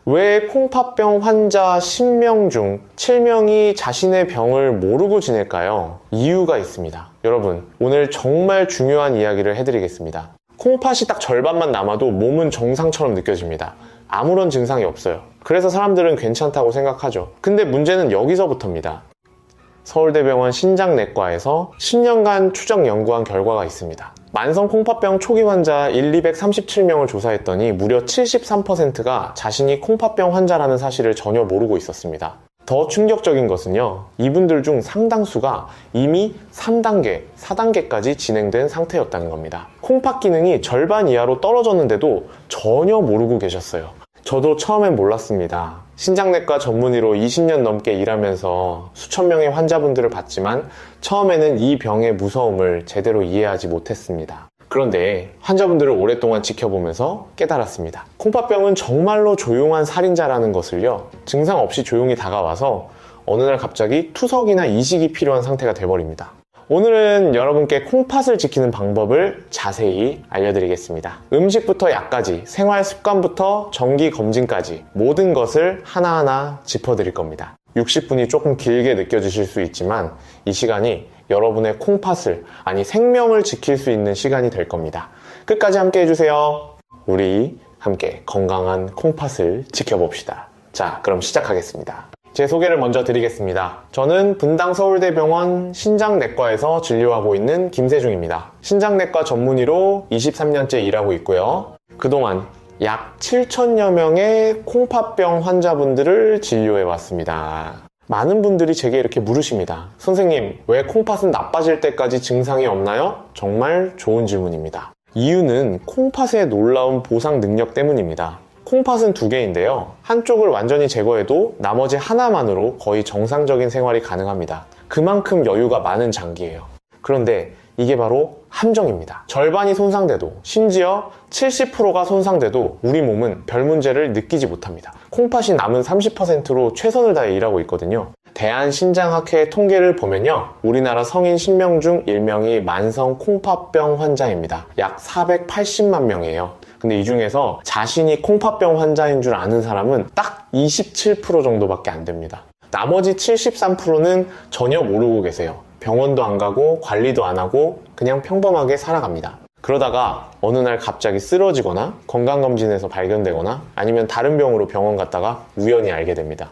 왜 콩팥병 환자 10명 중 7명이 자신의 병을 모르고 지낼까요? 이유가 있습니다. 여러분, 오늘 정말 중요한 이야기를 해드리겠습니다. 콩팥이 딱 절반만 남아도 몸은 정상처럼 느껴집니다. 아무런 증상이 없어요. 그래서 사람들은 괜찮다고 생각하죠. 근데 문제는 여기서부터입니다. 서울대병원 신장내과에서 10년간 추적 연구한 결과가 있습니다. 만성 콩팥병 초기 환자 237명을 조사했더니 무려 73%가 자신이 콩팥병 환자라는 사실을 전혀 모르고 있었습니다. 더 충격적인 것은요, 이분들 중 상당수가 이미 3단계, 4단계까지 진행된 상태였다는 겁니다. 콩팥 기능이 절반 이하로 떨어졌는데도 전혀 모르고 계셨어요. 저도 처음엔 몰랐습니다. 신장내과 전문의로 20년 넘게 일하면서 수천 명의 환자분들을 봤지만 처음에는 이 병의 무서움을 제대로 이해하지 못했습니다. 그런데 환자분들을 오랫동안 지켜보면서 깨달았습니다. 콩팥병은 정말로 조용한 살인자라는 것을요, 증상 없이 조용히 다가와서 어느 날 갑자기 투석이나 이식이 필요한 상태가 돼버립니다. 오늘은 여러분께 콩팥을 지키는 방법을 자세히 알려드리겠습니다. 음식부터 약까지, 생활 습관부터 정기 검진까지 모든 것을 하나하나 짚어드릴 겁니다. 60분이 조금 길게 느껴지실 수 있지만 이 시간이 여러분의 콩팥을, 아니 생명을 지킬 수 있는 시간이 될 겁니다. 끝까지 함께 해주세요. 우리 함께 건강한 콩팥을 지켜봅시다. 자, 그럼 시작하겠습니다. 제 소개를 먼저 드리겠습니다. 저는 분당 서울대병원 신장내과에서 진료하고 있는 김세중입니다. 신장내과 전문의로 23년째 일하고 있고요. 그동안 약 7천여 명의 콩팥병 환자분들을 진료해 왔습니다. 많은 분들이 제게 이렇게 물으십니다. 선생님, 왜 콩팥은 나빠질 때까지 증상이 없나요? 정말 좋은 질문입니다. 이유는 콩팥의 놀라운 보상 능력 때문입니다. 콩팥은 두 개인데요. 한쪽을 완전히 제거해도 나머지 하나만으로 거의 정상적인 생활이 가능합니다. 그만큼 여유가 많은 장기예요. 그런데 이게 바로 함정입니다. 절반이 손상돼도, 심지어 70%가 손상돼도 우리 몸은 별 문제를 느끼지 못합니다. 콩팥이 남은 30%로 최선을 다해 일하고 있거든요. 대한신장학회 통계를 보면요, 우리나라 성인 10명 중 1명이 만성 콩팥병 환자입니다. 약 480만 명이에요. 근데 이 중에서 자신이 콩팥병 환자인 줄 아는 사람은 딱 27% 정도밖에 안 됩니다. 나머지 73%는 전혀 모르고 계세요. 병원도 안 가고 관리도 안 하고 그냥 평범하게 살아갑니다. 그러다가 어느 날 갑자기 쓰러지거나 건강검진에서 발견되거나 아니면 다른 병으로 병원 갔다가 우연히 알게 됩니다.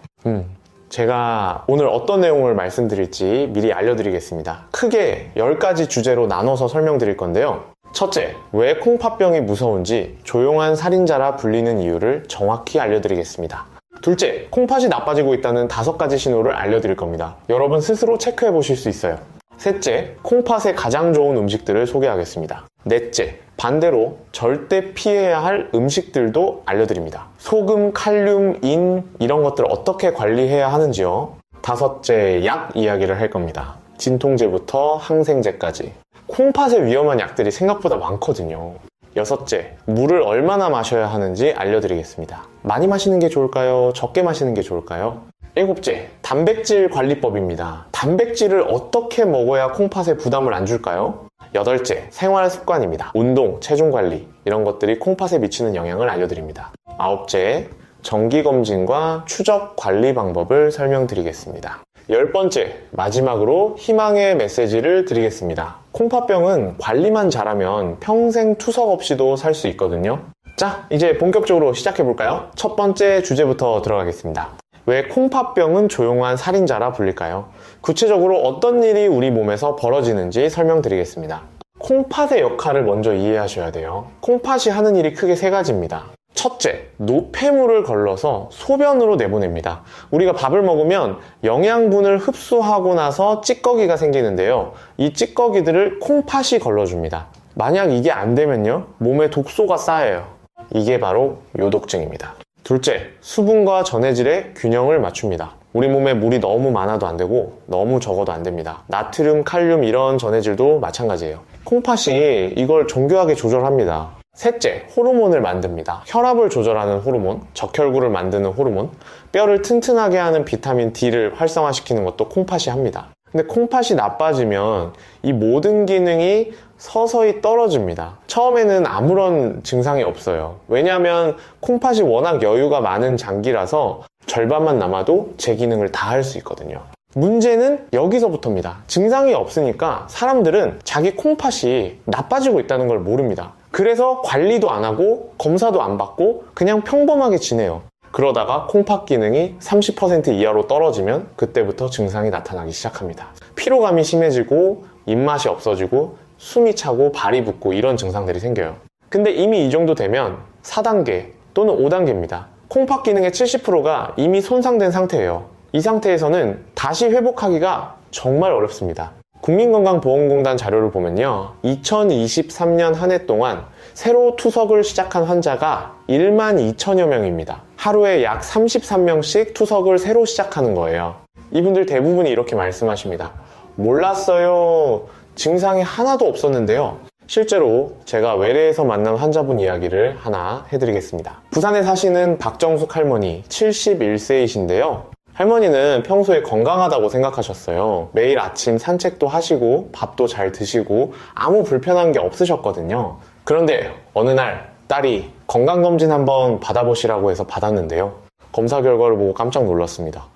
제가 오늘 어떤 내용을 말씀드릴지 미리 알려드리겠습니다. 크게 10가지 주제로 나눠서 설명드릴 건데요. 첫째, 왜 콩팥병이 무서운지 조용한 살인자라 불리는 이유를 정확히 알려드리겠습니다. 둘째, 콩팥이 나빠지고 있다는 5가지 신호를 알려드릴 겁니다. 여러분 스스로 체크해 보실 수 있어요. 셋째, 콩팥에 가장 좋은 음식들을 소개하겠습니다. 넷째, 반대로 절대 피해야 할 음식들도 알려드립니다. 소금, 칼륨, 인 이런 것들 어떻게 관리해야 하는지요. 다섯째, 약 이야기를 할 겁니다. 진통제부터 항생제까지. 콩팥에 위험한 약들이 생각보다 많거든요. 여섯째, 물을 얼마나 마셔야 하는지 알려드리겠습니다. 많이 마시는 게 좋을까요? 적게 마시는 게 좋을까요? 일곱째, 단백질 관리법입니다. 단백질을 어떻게 먹어야 콩팥에 부담을 안 줄까요? 여덟째, 생활 습관입니다. 운동, 체중 관리 이런 것들이 콩팥에 미치는 영향을 알려드립니다. 아홉째, 정기검진과 추적 관리 방법을 설명드리겠습니다. 10번째, 마지막으로 희망의 메시지를 드리겠습니다. 콩팥병은 관리만 잘하면 평생 투석 없이도 살 수 있거든요. 자, 이제 본격적으로 시작해볼까요? 첫 번째 주제부터 들어가겠습니다. 왜 콩팥병은 조용한 살인자라 불릴까요? 구체적으로 어떤 일이 우리 몸에서 벌어지는지 설명드리겠습니다. 콩팥의 역할을 먼저 이해하셔야 돼요. 콩팥이 하는 일이 크게 3가지입니다. 첫째, 노폐물을 걸러서 소변으로 내보냅니다. 우리가 밥을 먹으면 영양분을 흡수하고 나서 찌꺼기가 생기는데요. 이 찌꺼기들을 콩팥이 걸러줍니다. 만약 이게 안 되면요, 몸에 독소가 쌓여요. 이게 바로 요독증입니다. 둘째, 수분과 전해질의 균형을 맞춥니다. 우리 몸에 물이 너무 많아도 안 되고 너무 적어도 안 됩니다. 나트륨, 칼륨 이런 전해질도 마찬가지예요. 콩팥이 이걸 정교하게 조절합니다. 셋째, 호르몬을 만듭니다. 혈압을 조절하는 호르몬, 적혈구를 만드는 호르몬, 뼈를 튼튼하게 하는 비타민 D를 활성화시키는 것도 콩팥이 합니다. 근데 콩팥이 나빠지면 이 모든 기능이 서서히 떨어집니다. 처음에는 아무런 증상이 없어요. 왜냐하면 콩팥이 워낙 여유가 많은 장기라서 절반만 남아도 제 기능을 다 할 수 있거든요. 문제는 여기서부터입니다. 증상이 없으니까 사람들은 자기 콩팥이 나빠지고 있다는 걸 모릅니다. 그래서 관리도 안 하고 검사도 안 받고 그냥 평범하게 지내요. 그러다가 콩팥 기능이 30% 이하로 떨어지면 그때부터 증상이 나타나기 시작합니다. 피로감이 심해지고 입맛이 없어지고 숨이 차고 발이 붓고 이런 증상들이 생겨요. 근데 이미 이 정도 되면 4단계 또는 5단계입니다. 콩팥 기능의 70%가 이미 손상된 상태예요. 이 상태에서는 다시 회복하기가 정말 어렵습니다. 국민건강보험공단 자료를 보면요, 2023년 한 해 동안 새로 투석을 시작한 환자가 1만 2천여 명입니다. 하루에 약 33명씩 투석을 새로 시작하는 거예요. 이분들 대부분이 이렇게 말씀하십니다. 몰랐어요. 증상이 하나도 없었는데요. 실제로 제가 외래에서 만난 환자분 이야기를 하나 해드리겠습니다. 부산에 사시는 박정숙 할머니 71세이신데요. 할머니는 평소에 건강하다고 생각하셨어요. 매일 아침 산책도 하시고 밥도 잘 드시고 아무 불편한 게 없으셨거든요. 그런데 어느 날 딸이 건강검진 한번 받아보시라고 해서 받았는데요. 검사 결과를 보고 깜짝 놀랐습니다.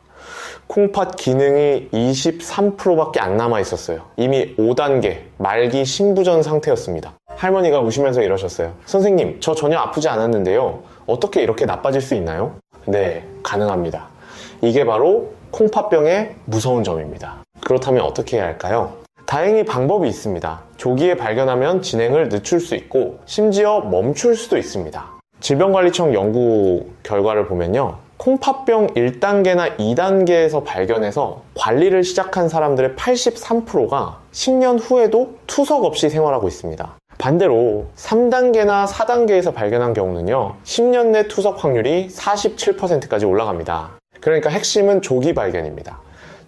콩팥 기능이 23%밖에 안 남아 있었어요. 이미 5단계 말기 신부전 상태였습니다. 할머니가 우시면서 이러셨어요. 선생님, 저 전혀 아프지 않았는데요. 어떻게 이렇게 나빠질 수 있나요? 네, 가능합니다. 이게 바로 콩팥병의 무서운 점입니다. 그렇다면 어떻게 해야 할까요? 다행히 방법이 있습니다. 조기에 발견하면 진행을 늦출 수 있고 심지어 멈출 수도 있습니다. 질병관리청 연구 결과를 보면요, 콩팥병 1단계나 2단계에서 발견해서 관리를 시작한 사람들의 83%가 10년 후에도 투석 없이 생활하고 있습니다. 반대로 3단계나 4단계에서 발견한 경우는요, 10년 내 투석 확률이 47%까지 올라갑니다. 그러니까 핵심은 조기 발견입니다.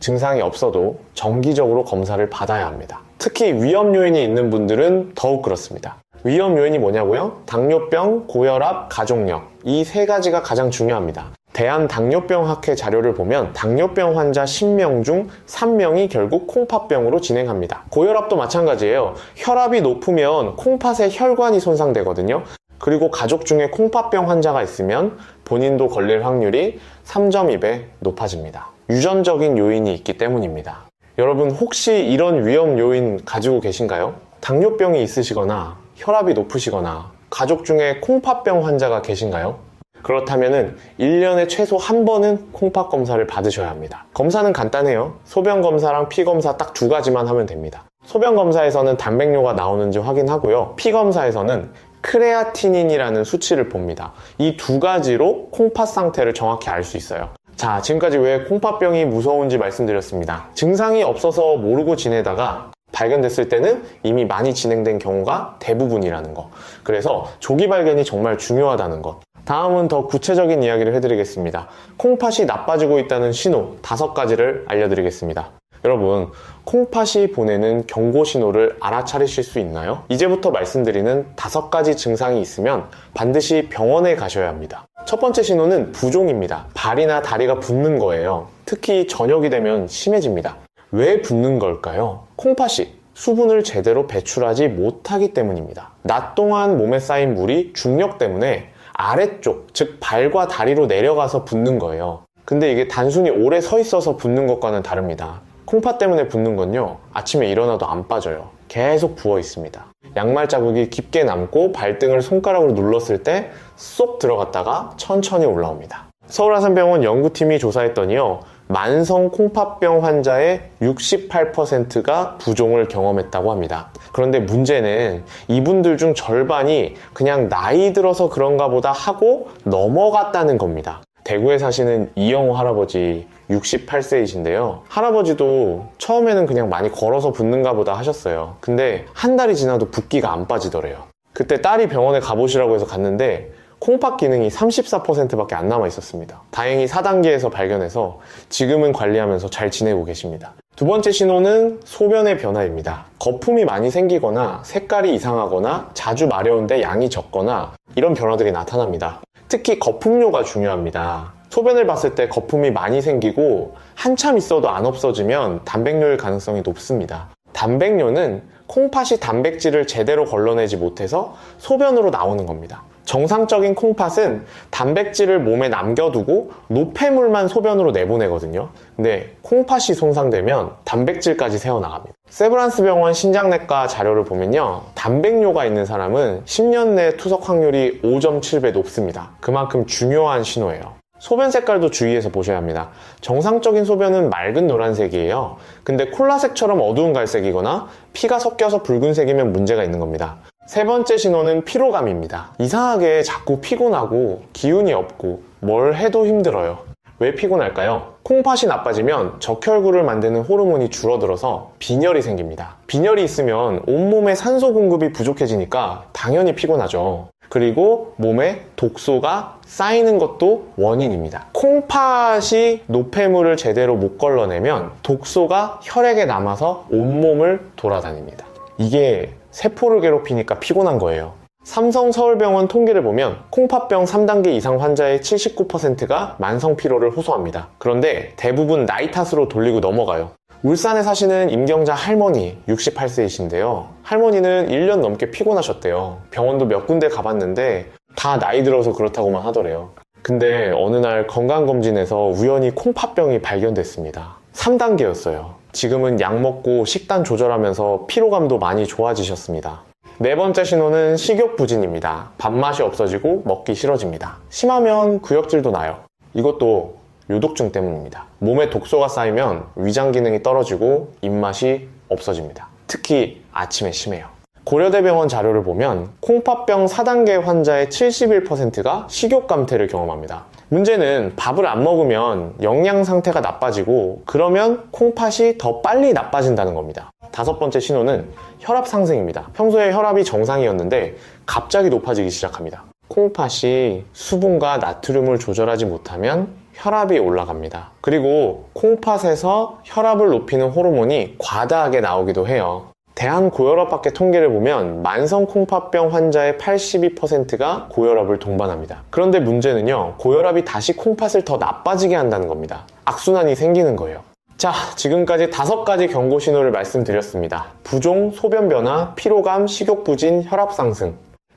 증상이 없어도 정기적으로 검사를 받아야 합니다. 특히 위험 요인이 있는 분들은 더욱 그렇습니다. 위험 요인이 뭐냐고요? 당뇨병, 고혈압, 가족력, 이 세 가지가 가장 중요합니다. 대한당뇨병학회 자료를 보면 당뇨병 환자 10명 중 3명이 결국 콩팥병으로 진행합니다. 고혈압도 마찬가지예요. 혈압이 높으면 콩팥의 혈관이 손상되거든요. 그리고 가족 중에 콩팥병 환자가 있으면 본인도 걸릴 확률이 3.2배 높아집니다. 유전적인 요인이 있기 때문입니다. 여러분, 혹시 이런 위험 요인 가지고 계신가요? 당뇨병이 있으시거나 혈압이 높으시거나 가족 중에 콩팥병 환자가 계신가요? 그렇다면 1년에 최소 한 번은 콩팥 검사를 받으셔야 합니다. 검사는 간단해요. 소변 검사랑 피 검사 딱 두 가지만 하면 됩니다. 소변 검사에서는 단백뇨가 나오는지 확인하고요. 피 검사에서는 크레아티닌이라는 수치를 봅니다. 이 두 가지로 콩팥 상태를 정확히 알 수 있어요. 자, 지금까지 왜 콩팥병이 무서운지 말씀드렸습니다. 증상이 없어서 모르고 지내다가 발견됐을 때는 이미 많이 진행된 경우가 대부분이라는 거. 그래서 조기 발견이 정말 중요하다는 것. 다음은 더 구체적인 이야기를 해드리겠습니다. 콩팥이 나빠지고 있다는 신호 5가지를 알려드리겠습니다. 여러분, 콩팥이 보내는 경고 신호를 알아차리실 수 있나요? 이제부터 말씀드리는 5가지 증상이 있으면 반드시 병원에 가셔야 합니다. 첫 번째 신호는 부종입니다. 발이나 다리가 붓는 거예요. 특히 저녁이 되면 심해집니다. 왜 붓는 걸까요? 콩팥이 수분을 제대로 배출하지 못하기 때문입니다. 낮 동안 몸에 쌓인 물이 중력 때문에 아래쪽, 즉 발과 다리로 내려가서 붓는 거예요. 근데 이게 단순히 오래 서 있어서 붓는 것과는 다릅니다. 콩팥 때문에 붓는 건요, 아침에 일어나도 안 빠져요. 계속 부어 있습니다. 양말 자국이 깊게 남고 발등을 손가락으로 눌렀을 때 쏙 들어갔다가 천천히 올라옵니다. 서울하산병원 연구팀이 조사했더니요, 만성 콩팥병 환자의 68%가 부종을 경험했다고 합니다. 그런데 문제는 이분들 중 절반이 그냥 나이 들어서 그런가 보다 하고 넘어갔다는 겁니다. 대구에 사시는 이영호 할아버지 68세이신데요. 할아버지도 처음에는 그냥 많이 걸어서 붓는가 보다 하셨어요. 근데 한 달이 지나도 붓기가 안 빠지더래요. 그때 딸이 병원에 가보시라고 해서 갔는데 콩팥 기능이 34%밖에 안 남아 있었습니다. 다행히 4단계에서 발견해서 지금은 관리하면서 잘 지내고 계십니다. 두 번째 신호는 소변의 변화입니다. 거품이 많이 생기거나 색깔이 이상하거나 자주 마려운데 양이 적거나 이런 변화들이 나타납니다. 특히 거품료가 중요합니다. 소변을 봤을 때 거품이 많이 생기고 한참 있어도 안 없어지면 단백뇨일 가능성이 높습니다. 단백뇨는 콩팥이 단백질을 제대로 걸러내지 못해서 소변으로 나오는 겁니다. 정상적인 콩팥은 단백질을 몸에 남겨두고 노폐물만 소변으로 내보내거든요. 근데 콩팥이 손상되면 단백질까지 새어나갑니다. 세브란스 병원 신장내과 자료를 보면요, 단백뇨가 있는 사람은 10년 내 투석 확률이 5.7배 높습니다. 그만큼 중요한 신호예요. 소변 색깔도 주의해서 보셔야 합니다. 정상적인 소변은 맑은 노란색이에요. 근데 콜라색처럼 어두운 갈색이거나 피가 섞여서 붉은색이면 문제가 있는 겁니다. 세 번째 신호는 피로감입니다. 이상하게 자꾸 피곤하고 기운이 없고 뭘 해도 힘들어요. 왜 피곤할까요? 콩팥이 나빠지면 적혈구를 만드는 호르몬이 줄어들어서 빈혈이 생깁니다. 빈혈이 있으면 온몸에 산소 공급이 부족해지니까 당연히 피곤하죠. 그리고 몸에 독소가 쌓이는 것도 원인입니다. 콩팥이 노폐물을 제대로 못 걸러내면 독소가 혈액에 남아서 온몸을 돌아다닙니다. 이게 세포를 괴롭히니까 피곤한 거예요. 삼성서울병원 통계를 보면 콩팥병 3단계 이상 환자의 79%가 만성 피로를 호소합니다. 그런데 대부분 나이 탓으로 돌리고 넘어가요. 울산에 사시는 임경자 할머니 68세이신데요. 할머니는 1년 넘게 피곤하셨대요. 병원도 몇 군데 가봤는데 다 나이 들어서 그렇다고만 하더래요. 근데 어느 날 건강검진에서 우연히 콩팥병이 발견됐습니다. 3단계였어요. 지금은 약 먹고 식단 조절하면서 피로감도 많이 좋아지셨습니다. 네 번째 신호는 식욕부진입니다. 밥맛이 없어지고 먹기 싫어집니다. 심하면 구역질도 나요. 이것도 요독증 때문입니다. 몸에 독소가 쌓이면 위장 기능이 떨어지고 입맛이 없어집니다. 특히 아침에 심해요. 고려대병원 자료를 보면 콩팥병 4단계 환자의 71%가 식욕 감퇴를 경험합니다. 문제는 밥을 안 먹으면 영양 상태가 나빠지고 그러면 콩팥이 더 빨리 나빠진다는 겁니다. 다섯 번째 신호는 혈압 상승입니다. 평소에 혈압이 정상이었는데 갑자기 높아지기 시작합니다. 콩팥이 수분과 나트륨을 조절하지 못하면 혈압이 올라갑니다. 그리고 콩팥에서 혈압을 높이는 호르몬이 과다하게 나오기도 해요. 대한고혈압학회 통계를 보면 만성 콩팥병 환자의 82%가 고혈압을 동반합니다. 그런데 문제는요, 고혈압이 다시 콩팥을 더 나빠지게 한다는 겁니다. 악순환이 생기는 거예요. 자, 지금까지 5가지 경고 신호를 말씀드렸습니다. 부종, 소변 변화, 피로감, 식욕부진, 혈압 상승.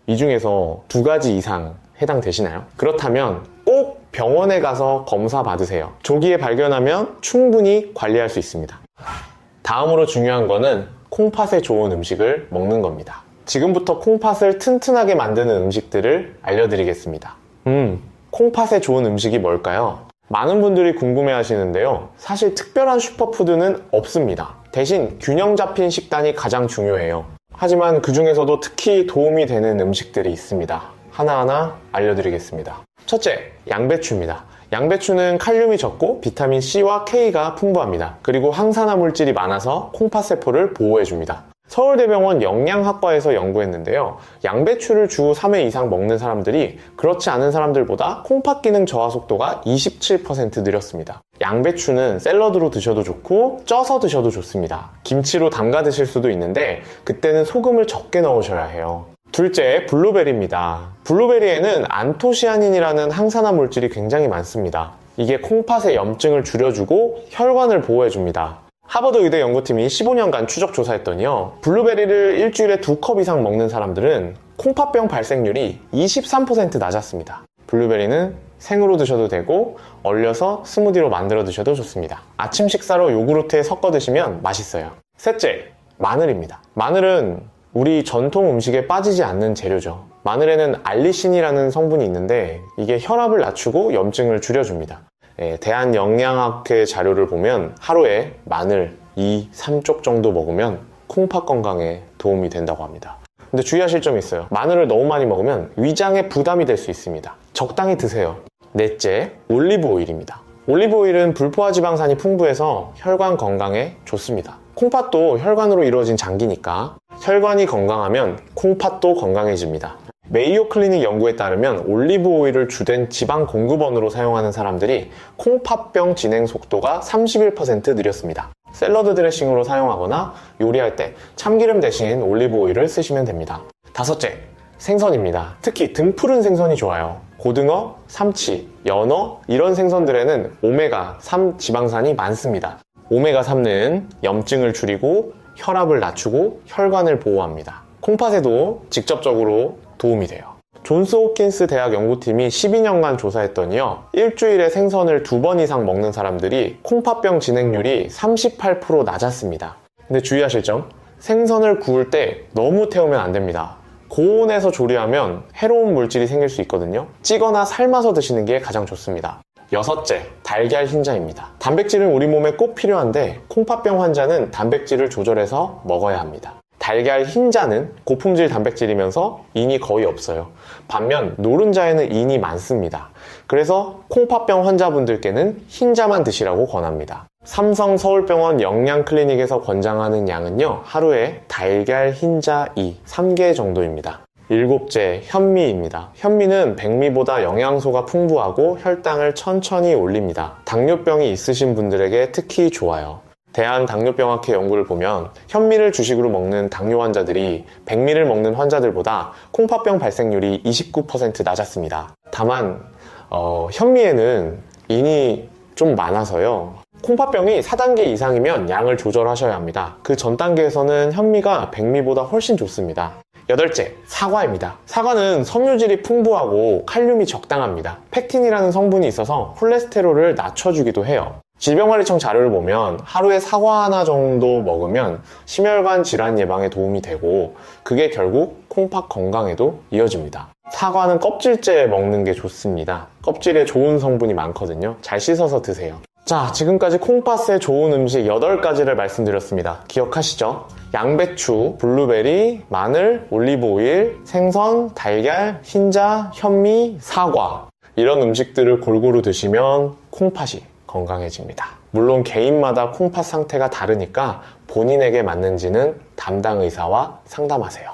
이 중에서 2가지 이상 해당되시나요? 그렇다면 꼭 병원에 가서 검사 받으세요. 조기에 발견하면 충분히 관리할 수 있습니다. 다음으로 중요한 거는 콩팥에 좋은 음식을 먹는 겁니다. 지금부터 콩팥을 튼튼하게 만드는 음식들을 알려드리겠습니다. 콩팥에 좋은 음식이 뭘까요? 많은 분들이 궁금해 하시는데요. 사실 특별한 슈퍼푸드는 없습니다. 대신 균형 잡힌 식단이 가장 중요해요. 하지만 그 중에서도 특히 도움이 되는 음식들이 있습니다. 하나하나 알려드리겠습니다. 첫째, 양배추입니다. 양배추는 칼륨이 적고 비타민 C와 K가 풍부합니다. 그리고 항산화 물질이 많아서 콩팥 세포를 보호해줍니다. 서울대병원 영양학과에서 연구했는데요. 양배추를 주 3회 이상 먹는 사람들이 그렇지 않은 사람들보다 콩팥 기능 저하 속도가 27% 느렸습니다. 양배추는 샐러드로 드셔도 좋고 쪄서 드셔도 좋습니다. 김치로 담가 드실 수도 있는데 그때는 소금을 적게 넣으셔야 해요. 둘째, 블루베리입니다. 블루베리에는 안토시아닌이라는 항산화 물질이 굉장히 많습니다. 이게 콩팥의 염증을 줄여주고 혈관을 보호해줍니다. 하버드 의대 연구팀이 15년간 추적 조사했더니요, 블루베리를 일주일에 2컵 이상 먹는 사람들은 콩팥병 발생률이 23% 낮았습니다. 블루베리는 생으로 드셔도 되고 얼려서 스무디로 만들어 드셔도 좋습니다. 아침 식사로 요구르트에 섞어 드시면 맛있어요. 셋째, 마늘입니다. 마늘은 우리 전통 음식에 빠지지 않는 재료죠. 마늘에는 알리신이라는 성분이 있는데 이게 혈압을 낮추고 염증을 줄여줍니다. 대한영양학회 자료를 보면 하루에 마늘 2, 3쪽 정도 먹으면 콩팥 건강에 도움이 된다고 합니다. 근데 주의하실 점이 있어요. 마늘을 너무 많이 먹으면 위장에 부담이 될 수 있습니다. 적당히 드세요. 넷째, 올리브 오일입니다. 올리브 오일은 불포화 지방산이 풍부해서 혈관 건강에 좋습니다. 콩팥도 혈관으로 이루어진 장기니까 혈관이 건강하면 콩팥도 건강해집니다. 메이오 클리닉 연구에 따르면 올리브 오일을 주된 지방 공급원으로 사용하는 사람들이 콩팥병 진행 속도가 31% 느렸습니다. 샐러드 드레싱으로 사용하거나 요리할 때 참기름 대신 올리브 오일을 쓰시면 됩니다. 다섯째, 생선입니다. 특히 등푸른 생선이 좋아요. 고등어, 삼치, 연어 이런 생선들에는 오메가3 지방산이 많습니다. 오메가3는 염증을 줄이고 혈압을 낮추고 혈관을 보호합니다. 콩팥에도 직접적으로 도움이 돼요. 존스 홉킨스 대학 연구팀이 12년간 조사했더니요, 일주일에 생선을 2번 이상 먹는 사람들이 콩팥병 진행률이 38% 낮았습니다. 근데 주의하실 점, 생선을 구울 때 너무 태우면 안 됩니다. 고온에서 조리하면 해로운 물질이 생길 수 있거든요. 찌거나 삶아서 드시는 게 가장 좋습니다. 여섯째, 달걀 흰자입니다. 단백질은 우리 몸에 꼭 필요한데 콩팥병 환자는 단백질을 조절해서 먹어야 합니다. 달걀 흰자는 고품질 단백질이면서 인이 거의 없어요. 반면 노른자에는 인이 많습니다. 그래서 콩팥병 환자분들께는 흰자만 드시라고 권합니다. 삼성 서울병원 영양클리닉에서 권장하는 양은요, 하루에 달걀 흰자 3개 정도입니다. 일곱째, 현미입니다. 현미는 백미보다 영양소가 풍부하고 혈당을 천천히 올립니다. 당뇨병이 있으신 분들에게 특히 좋아요. 대한당뇨병학회 연구를 보면 현미를 주식으로 먹는 당뇨 환자들이 백미를 먹는 환자들보다 콩팥병 발생률이 29% 낮았습니다. 다만 현미에는 인이 좀 많아서요, 콩팥병이 4단계 이상이면 양을 조절하셔야 합니다. 그 전 단계에서는 현미가 백미보다 훨씬 좋습니다. 여덟째, 사과입니다. 사과는 섬유질이 풍부하고 칼륨이 적당합니다. 펙틴이라는 성분이 있어서 콜레스테롤을 낮춰주기도 해요. 질병관리청 자료를 보면 하루에 사과 하나 정도 먹으면 심혈관 질환 예방에 도움이 되고 그게 결국 콩팥 건강에도 이어집니다. 사과는 껍질째 먹는 게 좋습니다. 껍질에 좋은 성분이 많거든요. 잘 씻어서 드세요. 자, 지금까지 콩팥에 좋은 음식 8가지를 말씀드렸습니다. 기억하시죠? 양배추, 블루베리, 마늘, 올리브오일, 생선, 달걀, 흰자, 현미, 사과 이런 음식들을 골고루 드시면 콩팥이 건강해집니다. 물론 개인마다 콩팥 상태가 다르니까 본인에게 맞는지는 담당 의사와 상담하세요.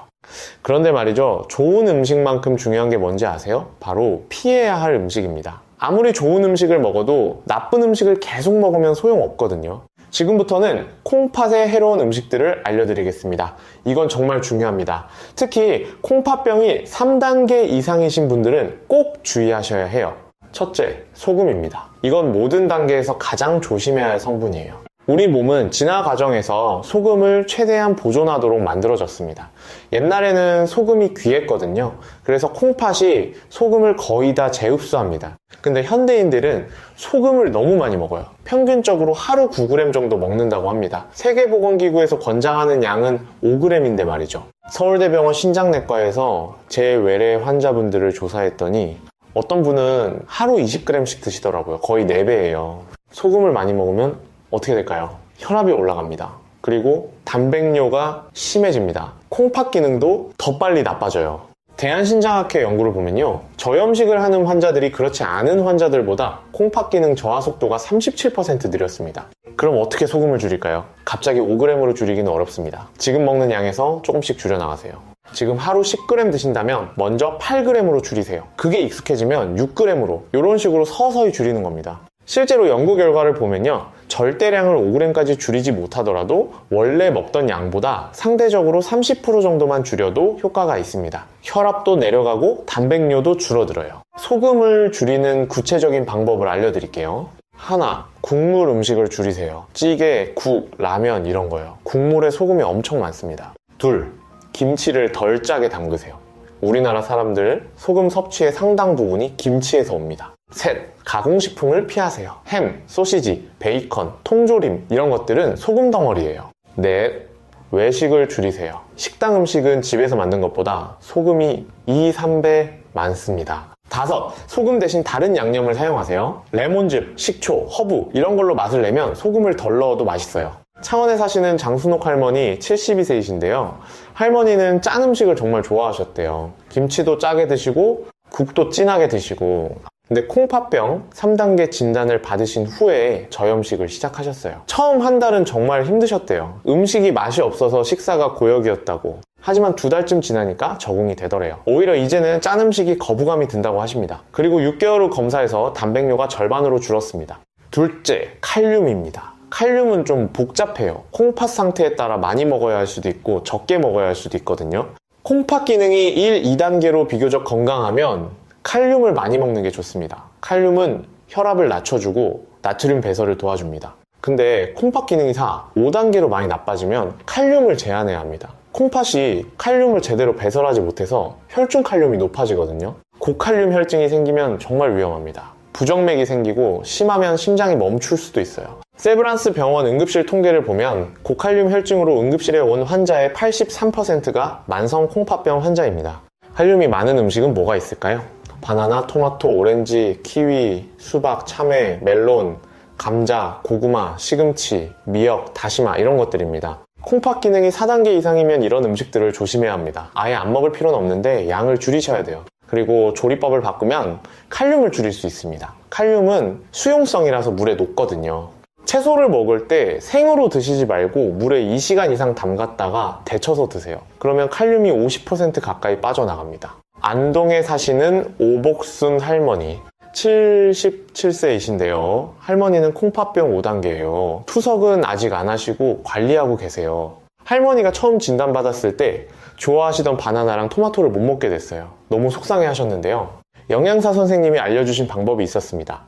그런데 말이죠, 좋은 음식만큼 중요한 게 뭔지 아세요? 바로 피해야 할 음식입니다. 아무리 좋은 음식을 먹어도 나쁜 음식을 계속 먹으면 소용없거든요. 지금부터는 콩팥에 해로운 음식들을 알려드리겠습니다. 이건 정말 중요합니다. 특히 콩팥병이 3단계 이상이신 분들은 꼭 주의하셔야 해요. 첫째, 소금입니다. 이건 모든 단계에서 가장 조심해야 할 성분이에요. 우리 몸은 진화 과정에서 소금을 최대한 보존하도록 만들어졌습니다. 옛날에는 소금이 귀했거든요. 그래서 콩팥이 소금을 거의 다 재흡수합니다. 근데 현대인들은 소금을 너무 많이 먹어요. 평균적으로 하루 9g 정도 먹는다고 합니다. 세계보건기구에서 권장하는 양은 5g인데 말이죠. 서울대병원 신장내과에서 제 외래 환자분들을 조사했더니 어떤 분은 하루 20g씩 드시더라고요. 거의 4배예요. 소금을 많이 먹으면 어떻게 될까요? 혈압이 올라갑니다. 그리고 단백뇨가 심해집니다. 콩팥 기능도 더 빨리 나빠져요. 대한신장학회 연구를 보면요, 저염식을 하는 환자들이 그렇지 않은 환자들보다 콩팥 기능 저하 속도가 37% 느렸습니다. 그럼 어떻게 소금을 줄일까요? 갑자기 5g으로 줄이기는 어렵습니다. 지금 먹는 양에서 조금씩 줄여나가세요. 지금 하루 10g 드신다면 먼저 8g으로 줄이세요. 그게 익숙해지면 6g으로 이런 식으로 서서히 줄이는 겁니다. 실제로 연구 결과를 보면요, 절대량을 5g까지 줄이지 못하더라도 원래 먹던 양보다 상대적으로 30% 정도만 줄여도 효과가 있습니다. 혈압도 내려가고 단백뇨도 줄어들어요. 소금을 줄이는 구체적인 방법을 알려드릴게요. 하나, 국물 음식을 줄이세요. 찌개, 국, 라면 이런 거요. 국물에 소금이 엄청 많습니다. 둘, 김치를 덜 짜게 담그세요. 우리나라 사람들 소금 섭취의 상당 부분이 김치에서 옵니다. 셋, 가공식품을 피하세요. 햄, 소시지, 베이컨, 통조림 이런 것들은 소금 덩어리예요. 넷, 외식을 줄이세요. 식당 음식은 집에서 만든 것보다 소금이 2, 3배 많습니다. 다섯, 소금 대신 다른 양념을 사용하세요. 레몬즙, 식초, 허브 이런 걸로 맛을 내면 소금을 덜 넣어도 맛있어요. 창원에 사시는 장순옥 할머니 72세이신데요. 할머니는 짠 음식을 정말 좋아하셨대요. 김치도 짜게 드시고 국도 진하게 드시고, 근데 콩팥병 3단계 진단을 받으신 후에 저염식을 시작하셨어요. 처음 한 달은 정말 힘드셨대요. 음식이 맛이 없어서 식사가 고역이었다고. 하지만 2달쯤 지나니까 적응이 되더래요. 오히려 이제는 짠 음식이 거부감이 든다고 하십니다. 그리고 6개월 후 검사에서 단백뇨가 절반으로 줄었습니다. 둘째, 칼륨입니다. 칼륨은 좀 복잡해요. 콩팥 상태에 따라 많이 먹어야 할 수도 있고 적게 먹어야 할 수도 있거든요. 콩팥 기능이 1, 2단계로 비교적 건강하면 칼륨을 많이 먹는 게 좋습니다. 칼륨은 혈압을 낮춰주고 나트륨 배설을 도와줍니다. 근데 콩팥 기능이사 5단계로 많이 나빠지면 칼륨을 제한해야 합니다. 콩팥이 칼륨을 제대로 배설하지 못해서 혈중 칼륨이 높아지거든요. 고칼륨 혈증이 생기면 정말 위험합니다. 부정맥이 생기고 심하면 심장이 멈출 수도 있어요. 세브란스 병원 응급실 통계를 보면 고칼륨 혈증으로 응급실에 온 환자의 83%가 만성 콩팥병 환자입니다. 칼륨이 많은 음식은 뭐가 있을까요? 바나나, 토마토, 오렌지, 키위, 수박, 참외, 멜론, 감자, 고구마, 시금치, 미역, 다시마 이런 것들입니다. 콩팥 기능이 4단계 이상이면 이런 음식들을 조심해야 합니다. 아예 안 먹을 필요는 없는데 양을 줄이셔야 돼요. 그리고 조리법을 바꾸면 칼륨을 줄일 수 있습니다. 칼륨은 수용성이라서 물에 녹거든요. 채소를 먹을 때 생으로 드시지 말고 물에 2시간 이상 담갔다가 데쳐서 드세요. 그러면 칼륨이 50% 가까이 빠져나갑니다. 안동에 사시는 오복순 할머니 77세이신데요. 할머니는 콩팥병 5단계예요. 투석은 아직 안 하시고 관리하고 계세요. 할머니가 처음 진단받았을 때 좋아하시던 바나나랑 토마토를 못 먹게 됐어요. 너무 속상해 하셨는데요. 영양사 선생님이 알려주신 방법이 있었습니다.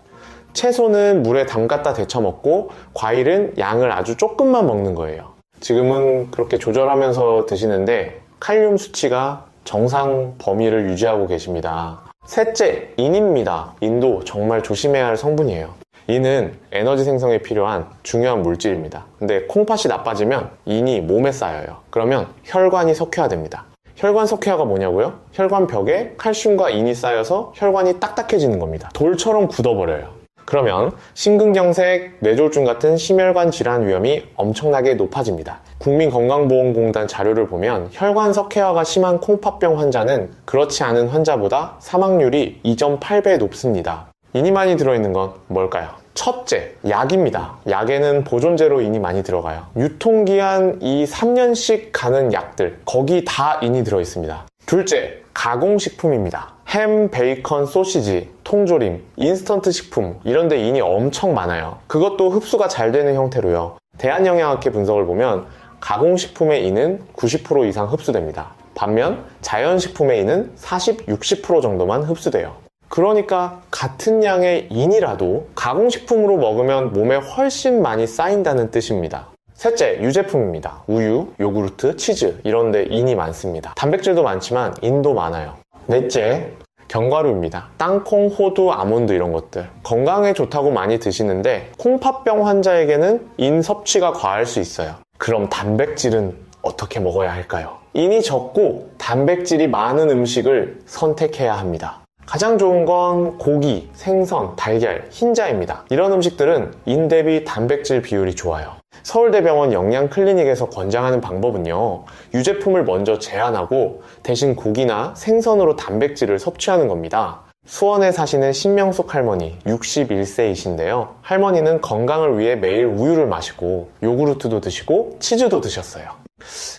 채소는 물에 담갔다 데쳐 먹고 과일은 양을 아주 조금만 먹는 거예요. 지금은 그렇게 조절하면서 드시는데 칼륨 수치가 정상 범위를 유지하고 계십니다. 셋째, 인입니다. 인도 정말 조심해야 할 성분이에요. 인은 에너지 생성에 필요한 중요한 물질입니다. 근데 콩팥이 나빠지면 인이 몸에 쌓여요. 그러면 혈관이 석회화됩니다. 혈관 석회화가 뭐냐고요? 혈관 벽에 칼슘과 인이 쌓여서 혈관이 딱딱해지는 겁니다. 돌처럼 굳어버려요. 그러면 심근경색, 뇌졸중 같은 심혈관 질환 위험이 엄청나게 높아집니다. 국민건강보험공단 자료를 보면 혈관 석회화가 심한 콩팥병 환자는 그렇지 않은 환자보다 사망률이 2.8배 높습니다. 인이 많이 들어있는 건 뭘까요? 첫째, 약입니다. 약에는 보존제로 인이 많이 들어가요. 유통기한 이 3년씩 가는 약들, 거기 다 인이 들어있습니다. 둘째, 가공식품입니다. 햄, 베이컨, 소시지, 통조림, 인스턴트 식품 이런 데 인이 엄청 많아요. 그것도 흡수가 잘 되는 형태로요. 대한영양학회 분석을 보면 가공식품의 인은 90% 이상 흡수됩니다. 반면 자연식품의 인은 40, 60% 정도만 흡수돼요. 그러니까 같은 양의 인이라도 가공식품으로 먹으면 몸에 훨씬 많이 쌓인다는 뜻입니다. 셋째, 유제품입니다. 우유, 요구르트, 치즈 이런 데 인이 많습니다. 단백질도 많지만 인도 많아요. 넷째, 견과류입니다. 땅콩, 호두, 아몬드 이런 것들 건강에 좋다고 많이 드시는데 콩팥병 환자에게는 인 섭취가 과할 수 있어요. 그럼 단백질은 어떻게 먹어야 할까요? 인이 적고 단백질이 많은 음식을 선택해야 합니다. 가장 좋은 건 고기, 생선, 달걀, 흰자입니다. 이런 음식들은 인 대비 단백질 비율이 좋아요. 서울대병원 영양클리닉에서 권장하는 방법은요, 유제품을 먼저 제한하고 대신 고기나 생선으로 단백질을 섭취하는 겁니다. 수원에 사시는 신명숙 할머니 61세이신데요. 할머니는 건강을 위해 매일 우유를 마시고 요구르트도 드시고 치즈도 드셨어요.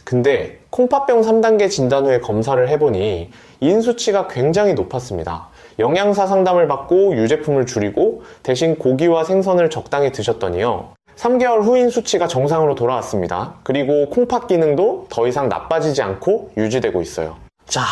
근데 콩팥병 3단계 진단 후에 검사를 해보니 인 수치가 굉장히 높았습니다. 영양사 상담을 받고 유제품을 줄이고 대신 고기와 생선을 적당히 드셨더니요, 3개월 후 인 수치가 정상으로 돌아왔습니다. 그리고 콩팥 기능도 더 이상 나빠지지 않고 유지되고 있어요. 자,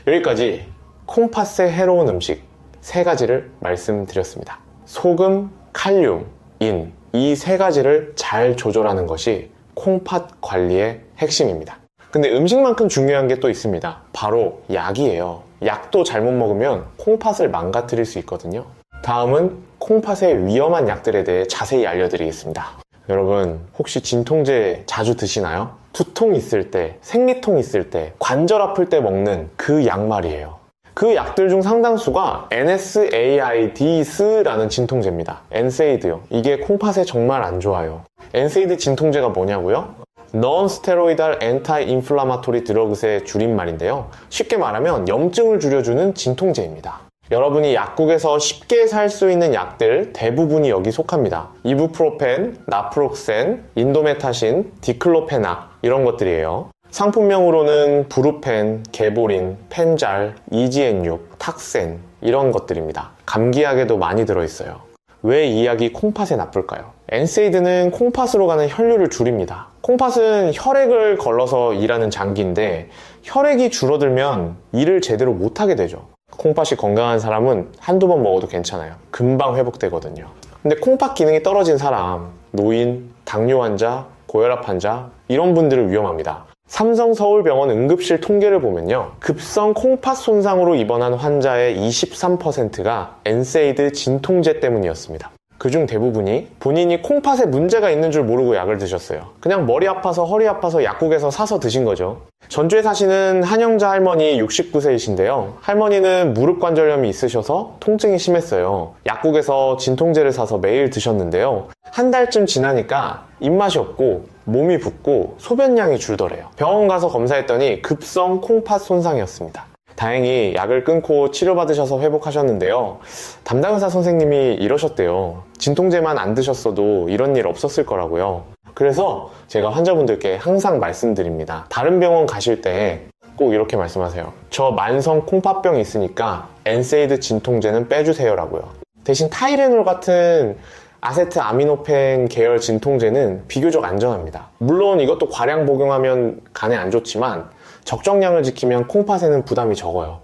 여기까지 콩팥에 해로운 음식 3가지를 말씀드렸습니다. 소금, 칼륨, 인, 이 3가지를 잘 조절하는 것이 콩팥 관리의 핵심입니다. 근데 음식만큼 중요한 게 또 있습니다. 바로 약이에요. 약도 잘못 먹으면 콩팥을 망가뜨릴 수 있거든요. 다음은 콩팥의 위험한 약들에 대해 자세히 알려드리겠습니다. 여러분, 혹시 진통제 자주 드시나요? 두통 있을 때, 생리통 있을 때, 관절 아플 때 먹는 그 약 말이에요. 그 약들 중 상당수가 NSAIDs라는 진통제입니다. NSAID요. 이게 콩팥에 정말 안 좋아요. NSAID 진통제가 뭐냐고요? Non-steroidal anti-inflammatory drugs의 줄임말인데요. 쉽게 말하면 염증을 줄여주는 진통제입니다. 여러분이 약국에서 쉽게 살 수 있는 약들 대부분이 여기 속합니다. 이부프로펜, 나프록센, 인도메타신, 디클로페낙 이런 것들이에요. 상품명으로는 브루펜, 게보린, 펜잘, EGN6, 탁센 이런 것들입니다. 감기약에도 많이 들어있어요. 왜 이 약이 콩팥에 나쁠까요? NSAID는 콩팥으로 가는 혈류를 줄입니다. 콩팥은 혈액을 걸러서 일하는 장기인데 혈액이 줄어들면 일을 제대로 못하게 되죠. 콩팥이 건강한 사람은 한두 번 먹어도 괜찮아요. 금방 회복되거든요. 근데 콩팥 기능이 떨어진 사람, 노인, 당뇨 환자, 고혈압 환자 이런 분들은 위험합니다. 삼성서울병원 응급실 통계를 보면요, 급성 콩팥 손상으로 입원한 환자의 23%가 엔세이드 진통제 때문이었습니다. 그중 대부분이 본인이 콩팥에 문제가 있는 줄 모르고 약을 드셨어요. 그냥 머리 아파서 허리 아파서 약국에서 사서 드신 거죠. 전주에 사시는 한영자 할머니 69세이신데요. 할머니는 무릎 관절염이 있으셔서 통증이 심했어요. 약국에서 진통제를 사서 매일 드셨는데요. 한 달쯤 지나니까 입맛이 없고 몸이 붓고 소변량이 줄더래요. 병원 가서 검사했더니 급성 콩팥 손상이었습니다. 다행히 약을 끊고 치료받으셔서 회복하셨는데요. 담당 의사 선생님이 이러셨대요. 진통제만 안 드셨어도 이런 일 없었을 거라고요. 그래서 제가 환자분들께 항상 말씀드립니다. 다른 병원 가실 때 꼭 이렇게 말씀하세요. 저 만성 콩팥병이 있으니까 엔세이드 진통제는 빼주세요 라고요. 대신 타이레놀 같은 아세트아미노펜 계열 진통제는 비교적 안전합니다. 물론 이것도 과량 복용하면 간에 안 좋지만 적정량을 지키면 콩팥에는 부담이 적어요.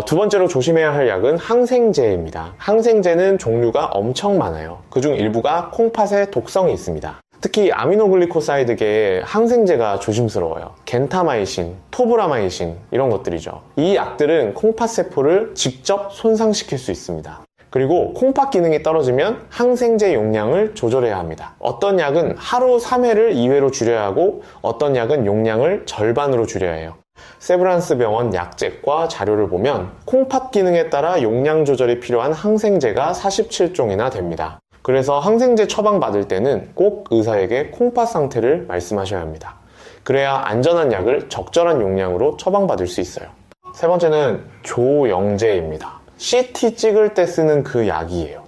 두 번째로 조심해야 할 약은 항생제입니다. 항생제는 종류가 엄청 많아요. 그중 일부가 콩팥에 독성이 있습니다. 특히 아미노글리코사이드계의 항생제가 조심스러워요. 겐타마이신, 토브라마이신 이런 것들이죠. 이 약들은 콩팥 세포를 직접 손상시킬 수 있습니다. 그리고 콩팥 기능이 떨어지면 항생제 용량을 조절해야 합니다. 어떤 약은 하루 3회를 2회로 줄여야 하고 어떤 약은 용량을 절반으로 줄여야 해요. 세브란스 병원 약제과 자료를 보면 콩팥 기능에 따라 용량 조절이 필요한 항생제가 47종이나 됩니다. 그래서 항생제 처방받을 때는 꼭 의사에게 콩팥 상태를 말씀하셔야 합니다. 그래야 안전한 약을 적절한 용량으로 처방받을 수 있어요. 세 번째는 조영제입니다. CT 찍을 때 쓰는 그 약이에요.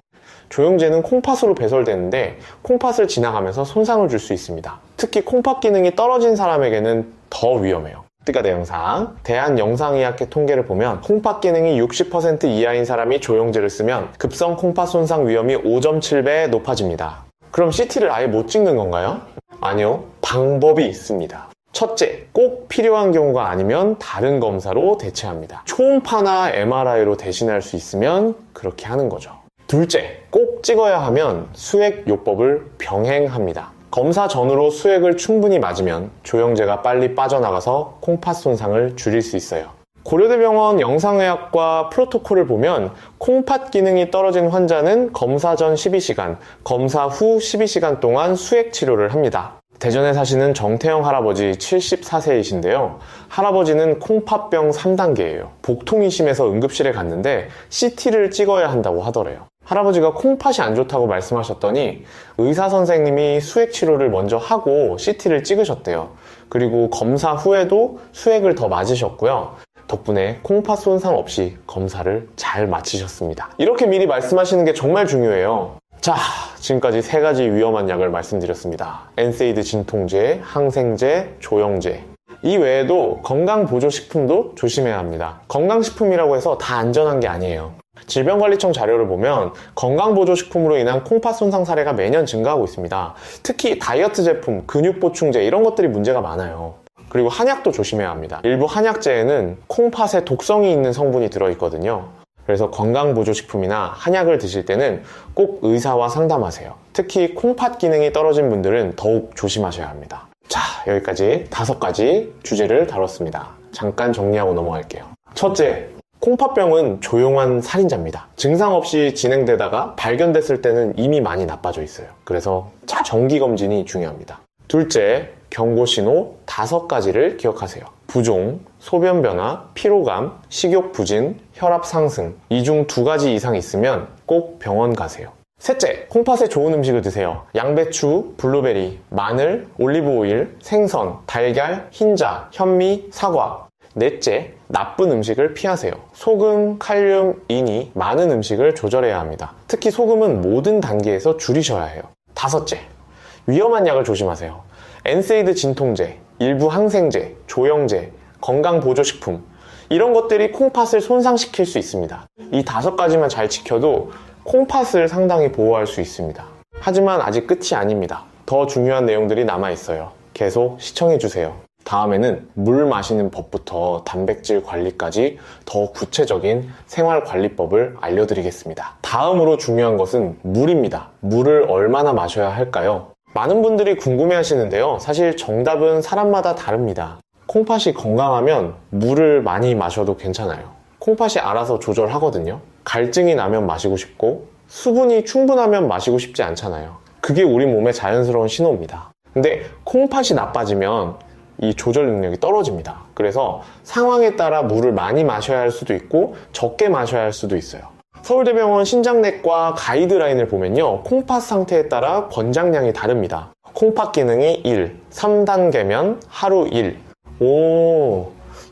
조영제는 콩팥으로 배설되는데 콩팥을 지나가면서 손상을 줄 수 있습니다. 특히 콩팥 기능이 떨어진 사람에게는 더 위험해요. 띠가 내 영상, 대한영상의학회 통계를 보면 콩팥 기능이 60% 이하인 사람이 조영제를 쓰면 급성 콩팥 손상 위험이 5.7배 높아집니다. 그럼 CT를 아예 못 찍는 건가요? 아니요, 방법이 있습니다. 첫째, 꼭 필요한 경우가 아니면 다른 검사로 대체합니다. 초음파나 MRI로 대신할 수 있으면 그렇게 하는 거죠. 둘째, 꼭 찍어야 하면 수액요법을 병행합니다. 검사 전후로 수액을 충분히 맞으면 조영제가 빨리 빠져나가서 콩팥 손상을 줄일 수 있어요. 고려대병원 영상의학과 프로토콜을 보면 콩팥 기능이 떨어진 환자는 검사 전 12시간, 검사 후 12시간 동안 수액 치료를 합니다. 대전에 사시는 정태영 할아버지 74세이신데요. 할아버지는 콩팥병 3단계예요. 복통이 심해서 응급실에 갔는데 CT를 찍어야 한다고 하더래요. 할아버지가 콩팥이 안 좋다고 말씀하셨더니 의사 선생님이 수액 치료를 먼저 하고 CT를 찍으셨대요. 그리고 검사 후에도 수액을 더 맞으셨고요. 덕분에 콩팥 손상 없이 검사를 잘 마치셨습니다. 이렇게 미리 말씀하시는 게 정말 중요해요. 자, 지금까지 3가지 위험한 약을 말씀드렸습니다. 엔세이드 진통제, 항생제, 조영제. 이 외에도 건강보조식품도 조심해야 합니다. 건강식품이라고 해서 다 안전한 게 아니에요. 질병관리청 자료를 보면 건강보조식품으로 인한 콩팥 손상 사례가 매년 증가하고 있습니다. 특히 다이어트 제품, 근육보충제 이런 것들이 문제가 많아요. 그리고 한약도 조심해야 합니다. 일부 한약제에는 콩팥에 독성이 있는 성분이 들어있거든요. 그래서 건강보조식품이나 한약을 드실 때는 꼭 의사와 상담하세요. 특히 콩팥 기능이 떨어진 분들은 더욱 조심하셔야 합니다. 자, 여기까지 5가지 주제를 다뤘습니다. 잠깐 정리하고 넘어갈게요. 첫째, 콩팥병은 조용한 살인자입니다. 증상 없이 진행되다가 발견됐을 때는 이미 많이 나빠져 있어요. 그래서 정기검진이 중요합니다. 둘째, 경고신호 5가지를 기억하세요. 부종, 소변 변화, 피로감, 식욕 부진, 혈압 상승. 이 중 2가지 이상 있으면 꼭 병원 가세요. 셋째, 콩팥에 좋은 음식을 드세요. 양배추, 블루베리, 마늘, 올리브오일, 생선, 달걀, 흰자, 현미, 사과. 넷째, 나쁜 음식을 피하세요. 소금, 칼륨, 인이 많은 음식을 조절해야 합니다. 특히 소금은 모든 단계에서 줄이셔야 해요. 5째, 위험한 약을 조심하세요. 엔세이드 진통제, 일부 항생제, 조영제, 건강보조식품 이런 것들이 콩팥을 손상시킬 수 있습니다. 이 5가지만 잘 지켜도 콩팥을 상당히 보호할 수 있습니다. 하지만 아직 끝이 아닙니다. 더 중요한 내용들이 남아있어요. 계속 시청해주세요. 다음에는 물 마시는 법부터 단백질 관리까지 더 구체적인 생활관리법을 알려드리겠습니다. 다음으로 중요한 것은 물입니다. 물을 얼마나 마셔야 할까요? 많은 분들이 궁금해 하시는데요. 사실 정답은 사람마다 다릅니다. 콩팥이 건강하면 물을 많이 마셔도 괜찮아요. 콩팥이 알아서 조절하거든요. 갈증이 나면 마시고 싶고 수분이 충분하면 마시고 싶지 않잖아요. 그게 우리 몸의 자연스러운 신호입니다. 근데 콩팥이 나빠지면 이 조절 능력이 떨어집니다. 그래서 상황에 따라 물을 많이 마셔야 할 수도 있고 적게 마셔야 할 수도 있어요. 서울대병원 신장내과 가이드라인을 보면요, 콩팥 상태에 따라 권장량이 다릅니다. 콩팥 기능이 1, 3단계면 하루 1.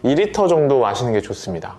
2리터 정도 마시는 게 좋습니다.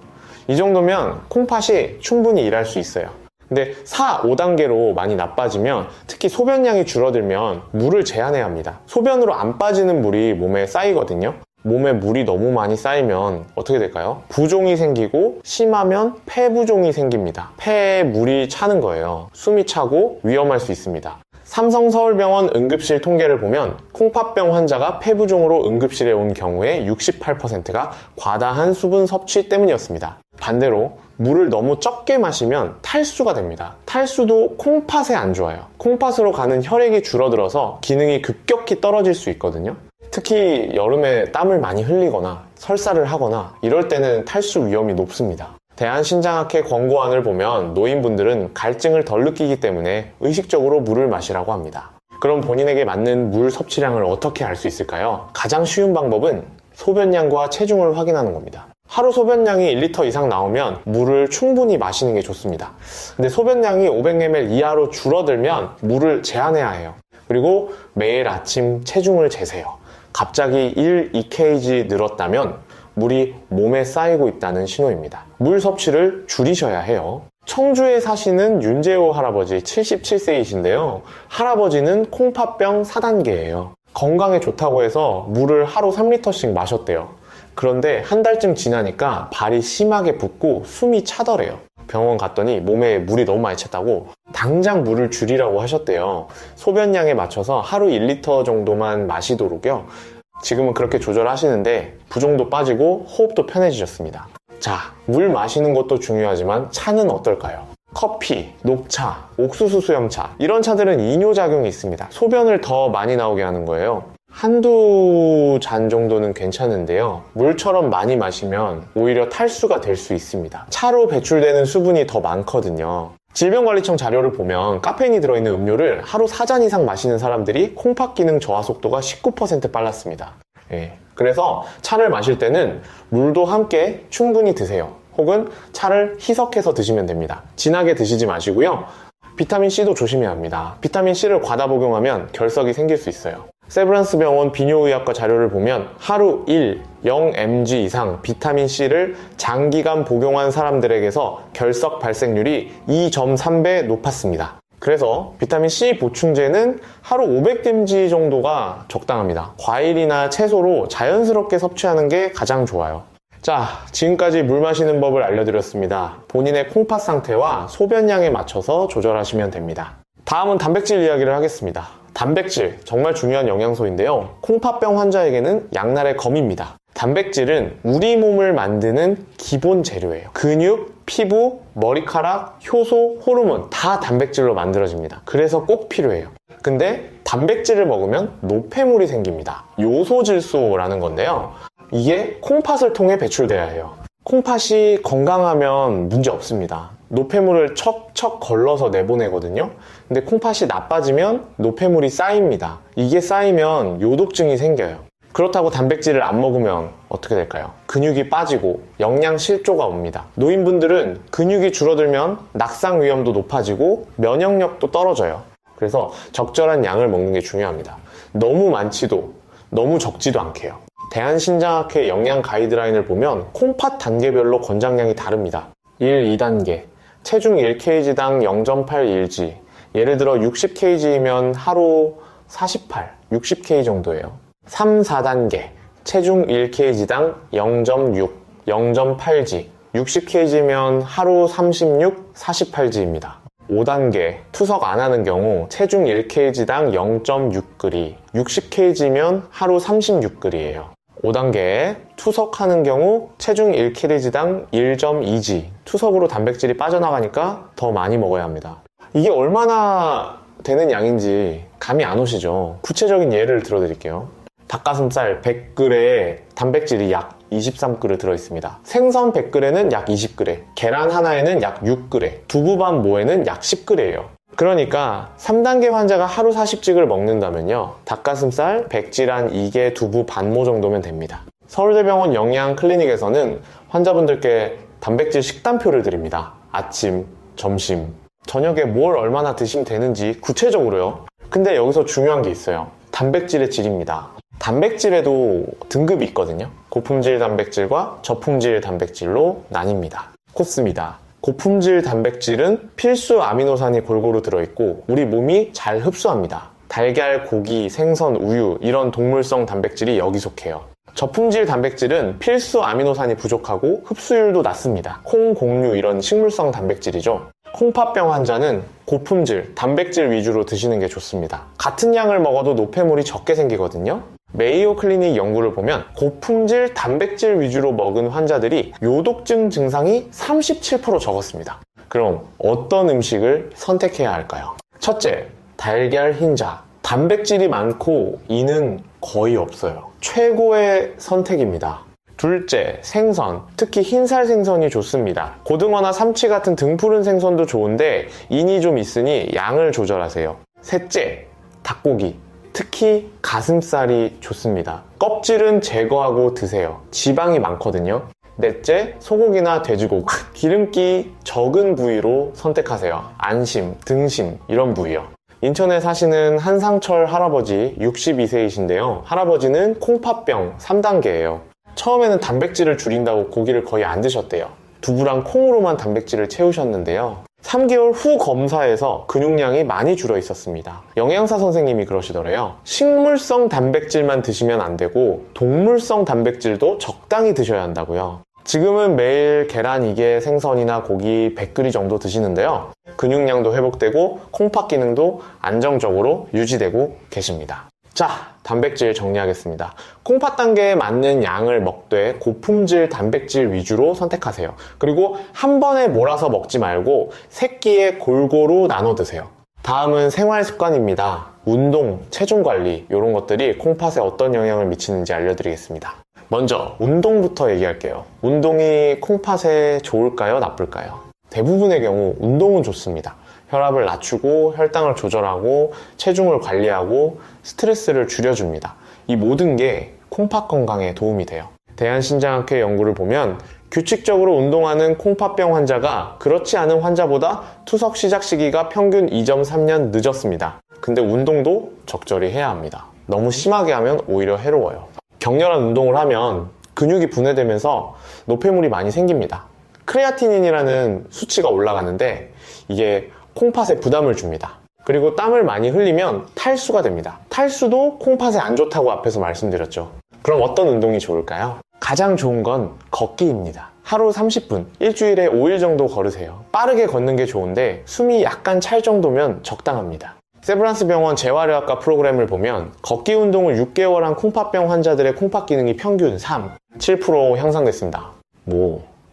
이 정도면 콩팥이 충분히 일할 수 있어요. 근데 4, 5단계로 많이 나빠지면, 특히 소변량이 줄어들면 물을 제한해야 합니다. 소변으로 안 빠지는 물이 몸에 쌓이거든요. 몸에 물이 너무 많이 쌓이면 어떻게 될까요? 부종이 생기고 심하면 폐부종이 생깁니다. 폐에 물이 차는 거예요. 숨이 차고 위험할 수 있습니다. 삼성서울병원 응급실 통계를 보면 콩팥병 환자가 폐부종으로 응급실에 온 경우에 68%가 과다한 수분 섭취 때문이었습니다. 반대로 물을 너무 적게 마시면 탈수가 됩니다. 탈수도 콩팥에 안 좋아요. 콩팥으로 가는 혈액이 줄어들어서 기능이 급격히 떨어질 수 있거든요. 특히 여름에 땀을 많이 흘리거나 설사를 하거나 이럴 때는 탈수 위험이 높습니다. 대한신장학회 권고안을 보면 노인분들은 갈증을 덜 느끼기 때문에 의식적으로 물을 마시라고 합니다. 그럼 본인에게 맞는 물 섭취량을 어떻게 알 수 있을까요? 가장 쉬운 방법은 소변량과 체중을 확인하는 겁니다. 하루 소변량이 1리터 이상 나오면 물을 충분히 마시는 게 좋습니다. 근데 소변량이 500ml 이하로 줄어들면 물을 제한해야 해요. 그리고 매일 아침 체중을 재세요. 갑자기 1, 2kg 늘었다면 물이 몸에 쌓이고 있다는 신호입니다. 물 섭취를 줄이셔야 해요. 청주에 사시는 윤재호 할아버지 77세이신데요. 할아버지는 콩팥병 4단계예요. 건강에 좋다고 해서 물을 하루 3리터씩 마셨대요. 그런데 한 달쯤 지나니까 발이 심하게 붓고 숨이 차더래요. 병원 갔더니 몸에 물이 너무 많이 찼다고 당장 물을 줄이라고 하셨대요. 소변량에 맞춰서 하루 1리터 정도만 마시도록요. 지금은 그렇게 조절하시는데 부종도 빠지고 호흡도 편해지셨습니다. 자, 물 마시는 것도 중요하지만 차는 어떨까요? 커피, 녹차, 옥수수 수염차, 이런 차들은 이뇨작용이 있습니다. 소변을 더 많이 나오게 하는 거예요. 한두 잔 정도는 괜찮은데요. 물처럼 많이 마시면 오히려 탈수가 될 수 있습니다. 차로 배출되는 수분이 더 많거든요. 질병관리청 자료를 보면 카페인이 들어있는 음료를 하루 4잔 이상 마시는 사람들이 콩팥 기능 저하 속도가 19% 빨랐습니다. 그래서 차를 마실 때는 물도 함께 충분히 드세요. 혹은 차를 희석해서 드시면 됩니다. 진하게 드시지 마시고요. 비타민C도 조심해야 합니다. 비타민C를 과다 복용하면 결석이 생길 수 있어요. 세브란스 병원 비뇨의학과 자료를 보면 하루 0mg 이상 비타민C를 장기간 복용한 사람들에게서 결석 발생률이 2.3배 높았습니다. 그래서 비타민C 보충제는 하루 500mg 정도가 적당합니다. 과일이나 채소로 자연스럽게 섭취하는 게 가장 좋아요. 자, 지금까지 물 마시는 법을 알려드렸습니다. 본인의 콩팥 상태와 소변량에 맞춰서 조절하시면 됩니다. 다음은 단백질 이야기를 하겠습니다. 단백질, 정말 중요한 영양소인데요. 콩팥병 환자에게는 양날의 검입니다. 단백질은 우리 몸을 만드는 기본 재료예요. 근육, 피부, 머리카락, 효소, 호르몬 다 단백질로 만들어집니다. 그래서 꼭 필요해요. 근데 단백질을 먹으면 노폐물이 생깁니다. 요소질소라는 건데요. 이게 콩팥을 통해 배출돼야 해요. 콩팥이 건강하면 문제 없습니다. 노폐물을 척척 걸러서 내보내거든요. 근데 콩팥이 나빠지면 노폐물이 쌓입니다. 이게 쌓이면 요독증이 생겨요. 그렇다고 단백질을 안 먹으면 어떻게 될까요? 근육이 빠지고 영양 실조가 옵니다. 노인분들은 근육이 줄어들면 낙상 위험도 높아지고 면역력도 떨어져요. 그래서 적절한 양을 먹는 게 중요합니다. 너무 많지도 너무 적지도 않게요. 대한신장학회 영양 가이드라인을 보면 콩팥 단계별로 권장량이 다릅니다. 1, 2단계 체중 1kg당 0.81g, 예를 들어 60kg면 하루 48, 60kg 정도예요. 3, 4단계 체중 1kg당 0.6, 0.8g, 60kg면 하루 36, 48g입니다. 5단계 투석 안 하는 경우 체중 1kg당 0.6g, 60kg면 하루 36g예요. 5단계 투석하는 경우 체중 1kg당 1.2g 투석으로 단백질이 빠져나가니까 더 많이 먹어야 합니다. 이게 얼마나 되는 양인지 감이 안 오시죠? 구체적인 예를 들어드릴게요. 닭가슴살 100g에 단백질이 약 23g 들어있습니다. 생선 100g에는 약 20g, 계란 하나에는 약 6g, 두부반 모에는 약 10g예요. 그러니까 3단계 환자가 하루 40씩을 먹는다면요, 닭가슴살 100g 2개 두부 반모 정도면 됩니다. 서울대병원 영양클리닉에서는 환자분들께 단백질 식단표를 드립니다. 아침, 점심, 저녁에 뭘 얼마나 드시면 되는지 구체적으로요. 근데 여기서 중요한 게 있어요. 단백질의 질입니다. 단백질에도 등급이 있거든요. 고품질 단백질과 저품질 단백질로 나뉩니다. 코스입니다. 고품질 단백질은 필수 아미노산이 골고루 들어있고 우리 몸이 잘 흡수합니다. 달걀, 고기, 생선, 우유 이런 동물성 단백질이 여기 속해요. 저품질 단백질은 필수 아미노산이 부족하고 흡수율도 낮습니다. 콩, 곡류 이런 식물성 단백질이죠. 콩팥병 환자는 고품질, 단백질 위주로 드시는 게 좋습니다. 같은 양을 먹어도 노폐물이 적게 생기거든요. 메이오 클리닉 연구를 보면 고품질 단백질 위주로 먹은 환자들이 요독증 증상이 37% 적었습니다. 그럼 어떤 음식을 선택해야 할까요? 첫째, 달걀 흰자. 단백질이 많고 이는 거의 없어요. 최고의 선택입니다. 둘째, 생선. 특히 흰살 생선이 좋습니다. 고등어나 삼치 같은 등푸른 생선도 좋은데 인이 좀 있으니 양을 조절하세요. 셋째, 닭고기. 특히 가슴살이 좋습니다. 껍질은 제거하고 드세요. 지방이 많거든요. 넷째, 소고기나 돼지고기. 기름기 적은 부위로 선택하세요. 안심, 등심 이런 부위요. 인천에 사시는 한상철 할아버지 62세이신데요. 할아버지는 콩팥병 3단계예요. 처음에는 단백질을 줄인다고 고기를 거의 안 드셨대요. 두부랑 콩으로만 단백질을 채우셨는데요. 3개월 후 검사에서 근육량이 많이 줄어 있었습니다. 영양사 선생님이 그러시더래요. 식물성 단백질만 드시면 안 되고 동물성 단백질도 적당히 드셔야 한다고요. 지금은 매일 계란 2개, 생선이나 고기 100g 정도 드시는데요. 근육량도 회복되고 콩팥 기능도 안정적으로 유지되고 계십니다. 자, 단백질 정리하겠습니다. 콩팥 단계에 맞는 양을 먹되 고품질 단백질 위주로 선택하세요. 그리고 한 번에 몰아서 먹지 말고 새끼에 골고루 나눠 드세요. 다음은 생활 습관입니다. 운동, 체중 관리 이런 것들이 콩팥에 어떤 영향을 미치는지 알려드리겠습니다. 먼저 운동부터 얘기할게요. 운동이 콩팥에 좋을까요? 나쁠까요? 대부분의 경우 운동은 좋습니다. 혈압을 낮추고 혈당을 조절하고 체중을 관리하고 스트레스를 줄여줍니다. 이 모든 게 콩팥 건강에 도움이 돼요. 대한신장학회 연구를 보면 규칙적으로 운동하는 콩팥병 환자가 그렇지 않은 환자보다 투석 시작 시기가 평균 2.3년 늦었습니다. 근데 운동도 적절히 해야 합니다. 너무 심하게 하면 오히려 해로워요. 격렬한 운동을 하면 근육이 분해되면서 노폐물이 많이 생깁니다. 크레아티닌이라는 수치가 올라가는데 이게 콩팥에 부담을 줍니다. 그리고 땀을 많이 흘리면 탈수가 됩니다. 탈수도 콩팥에 안 좋다고 앞에서 말씀드렸죠. 그럼 어떤 운동이 좋을까요? 가장 좋은 건 걷기입니다. 하루 30분, 일주일에 5일 정도 걸으세요. 빠르게 걷는 게 좋은데 숨이 약간 찰 정도면 적당합니다. 세브란스 병원 재활의학과 프로그램을 보면 걷기 운동을 6개월 한 콩팥병 환자들의 콩팥 기능이 평균 7% 향상됐습니다.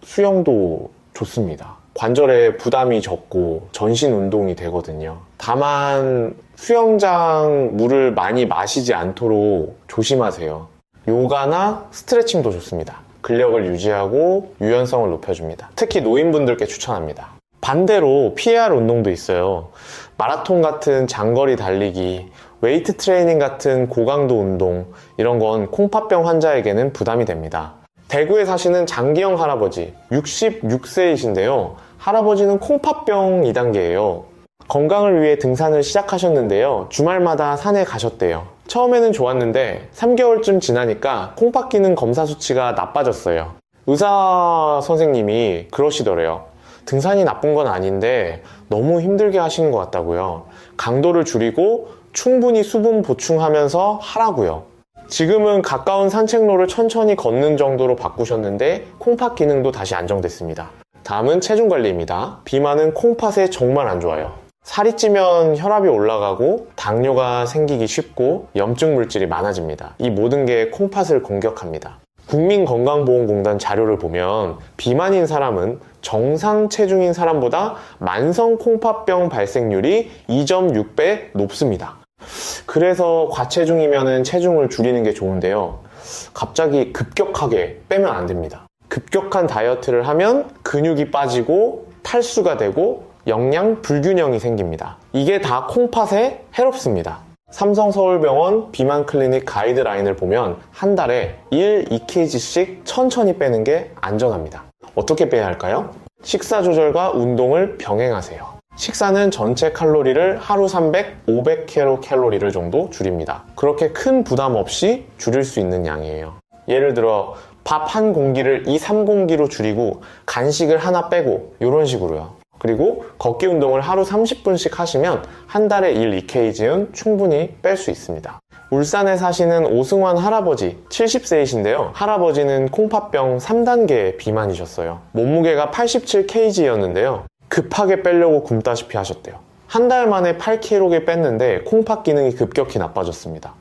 수영도 좋습니다. 관절에 부담이 적고 전신 운동이 되거든요. 다만 수영장 물을 많이 마시지 않도록 조심하세요. 요가나 스트레칭도 좋습니다. 근력을 유지하고 유연성을 높여줍니다. 특히 노인분들께 추천합니다. 반대로 피해야 할 운동도 있어요. 마라톤 같은 장거리 달리기, 웨이트 트레이닝 같은 고강도 운동, 이런 건 콩팥병 환자에게는 부담이 됩니다. 대구에 사시는 장기영 할아버지 66세이신데요. 할아버지는 콩팥병 2단계예요. 건강을 위해 등산을 시작하셨는데요. 주말마다 산에 가셨대요. 처음에는 좋았는데 3개월쯤 지나니까 콩팥 기능 검사 수치가 나빠졌어요. 의사 선생님이 그러시더래요. 등산이 나쁜 건 아닌데 너무 힘들게 하시는 것 같다고요. 강도를 줄이고 충분히 수분 보충하면서 하라고요. 지금은 가까운 산책로를 천천히 걷는 정도로 바꾸셨는데 콩팥 기능도 다시 안정됐습니다. 다음은 체중 관리입니다. 비만은 콩팥에 정말 안 좋아요. 살이 찌면 혈압이 올라가고 당뇨가 생기기 쉽고 염증 물질이 많아집니다. 이 모든 게 콩팥을 공격합니다. 국민건강보험공단 자료를 보면 비만인 사람은 정상 체중인 사람보다 만성 콩팥병 발생률이 2.6배 높습니다. 그래서 과체중이면 체중을 줄이는 게 좋은데요. 갑자기 급격하게 빼면 안 됩니다. 급격한 다이어트를 하면 근육이 빠지고 탈수가 되고 영양 불균형이 생깁니다. 이게 다 콩팥에 해롭습니다. 삼성서울병원 비만 클리닉 가이드라인을 보면 한 달에 2kg씩 천천히 빼는 게 안전합니다. 어떻게 빼야 할까요? 식사 조절과 운동을 병행하세요. 식사는 전체 칼로리를 하루 300, 500kcal 정도 줄입니다. 그렇게 큰 부담 없이 줄일 수 있는 양이에요. 예를 들어 밥 한 공기를 2, 3공기로 줄이고 간식을 하나 빼고 이런 식으로요. 그리고 걷기 운동을 하루 30분씩 하시면 한 달에 2kg는 충분히 뺄 수 있습니다. 울산에 사시는 오승환 할아버지 70세이신데요. 할아버지는 콩팥병 3단계 비만이셨어요. 몸무게가 87kg였는데요. 급하게 빼려고 굶다시피 하셨대요. 한 달 만에 8kg 뺐는데 콩팥 기능이 급격히 나빠졌습니다.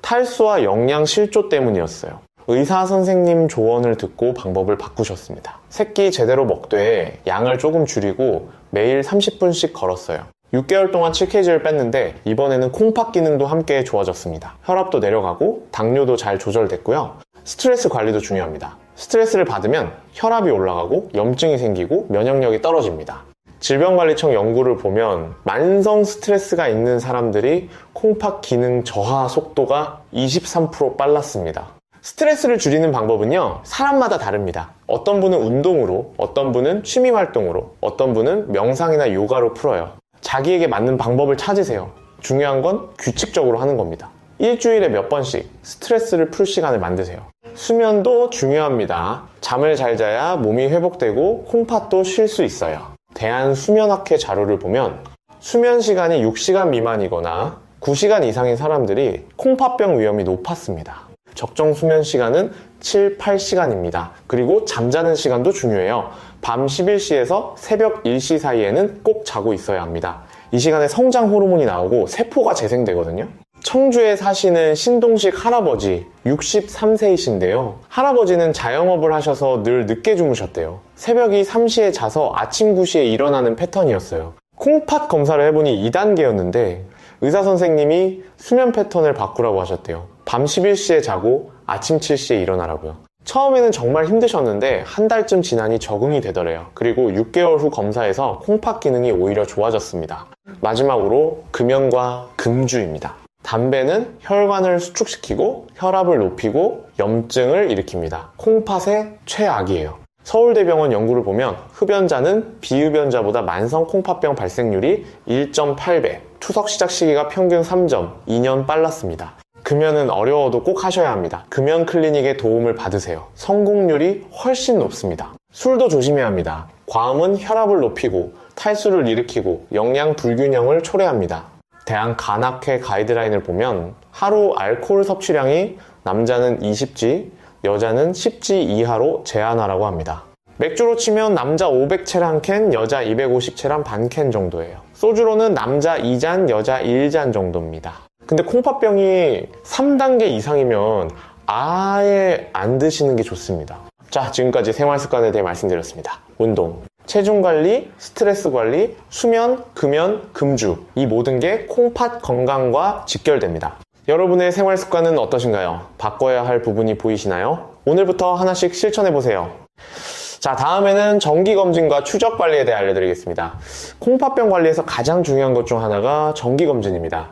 탈수와 영양 실조 때문이었어요. 의사 선생님 조언을 듣고 방법을 바꾸셨습니다. 새끼 제대로 먹되 양을 조금 줄이고 매일 30분씩 걸었어요. 6개월 동안 7kg를 뺐는데 이번에는 콩팥 기능도 함께 좋아졌습니다. 혈압도 내려가고 당뇨도 잘 조절됐고요. 스트레스 관리도 중요합니다. 스트레스를 받으면 혈압이 올라가고 염증이 생기고 면역력이 떨어집니다. 질병관리청 연구를 보면 만성 스트레스가 있는 사람들이 콩팥 기능 저하 속도가 23% 빨랐습니다. 스트레스를 줄이는 방법은요, 사람마다 다릅니다. 어떤 분은 운동으로, 어떤 분은 취미활동으로, 어떤 분은 명상이나 요가로 풀어요. 자기에게 맞는 방법을 찾으세요. 중요한 건 규칙적으로 하는 겁니다. 일주일에 몇 번씩 스트레스를 풀 시간을 만드세요. 수면도 중요합니다. 잠을 잘 자야 몸이 회복되고 콩팥도 쉴 수 있어요. 대한수면학회 자료를 보면 수면 시간이 6시간 미만이거나 9시간 이상인 사람들이 콩팥병 위험이 높았습니다. 적정 수면 시간은 7, 8시간입니다. 그리고 잠자는 시간도 중요해요. 밤 11시에서 새벽 1시 사이에는 꼭 자고 있어야 합니다. 이 시간에 성장 호르몬이 나오고 세포가 재생되거든요. 청주에 사시는 신동식 할아버지 63세이신데요. 할아버지는 자영업을 하셔서 늘 늦게 주무셨대요. 새벽이 3시에 자서 아침 9시에 일어나는 패턴이었어요. 콩팥 검사를 해보니 2단계였는데 의사 선생님이 수면 패턴을 바꾸라고 하셨대요. 밤 11시에 자고 아침 7시에 일어나라고요. 처음에는 정말 힘드셨는데 한 달쯤 지나니 적응이 되더래요. 그리고 6개월 후 검사에서 콩팥 기능이 오히려 좋아졌습니다. 마지막으로 금연과 금주입니다. 담배는 혈관을 수축시키고 혈압을 높이고 염증을 일으킵니다. 콩팥의 최악이에요. 서울대병원 연구를 보면 흡연자는 비흡연자보다 만성 콩팥병 발생률이 1.8배, 투석 시작 시기가 평균 3.2년 빨랐습니다. 금연은 어려워도 꼭 하셔야 합니다. 금연 클리닉의 도움을 받으세요. 성공률이 훨씬 높습니다. 술도 조심해야 합니다. 과음은 혈압을 높이고 탈수를 일으키고 영양 불균형을 초래합니다. 대한간학회 가이드라인을 보면 하루 알코올 섭취량이 남자는 20지, 여자는 10지 이하로 제한하라고 합니다. 맥주로 치면 남자 500채 한 캔, 여자 250채 한 반 캔 정도예요. 소주로는 남자 2잔, 여자 1잔 정도입니다. 근데 콩팥병이 3단계 이상이면 아예 안 드시는 게 좋습니다. 자, 지금까지 생활습관에 대해 말씀드렸습니다. 운동, 체중관리, 스트레스 관리, 수면, 금연, 금주, 이 모든 게 콩팥 건강과 직결됩니다. 여러분의 생활습관은 어떠신가요? 바꿔야 할 부분이 보이시나요? 오늘부터 하나씩 실천해보세요. 자, 다음에는 정기검진과 추적관리에 대해 알려드리겠습니다. 콩팥병 관리에서 가장 중요한 것 중 하나가 정기검진입니다.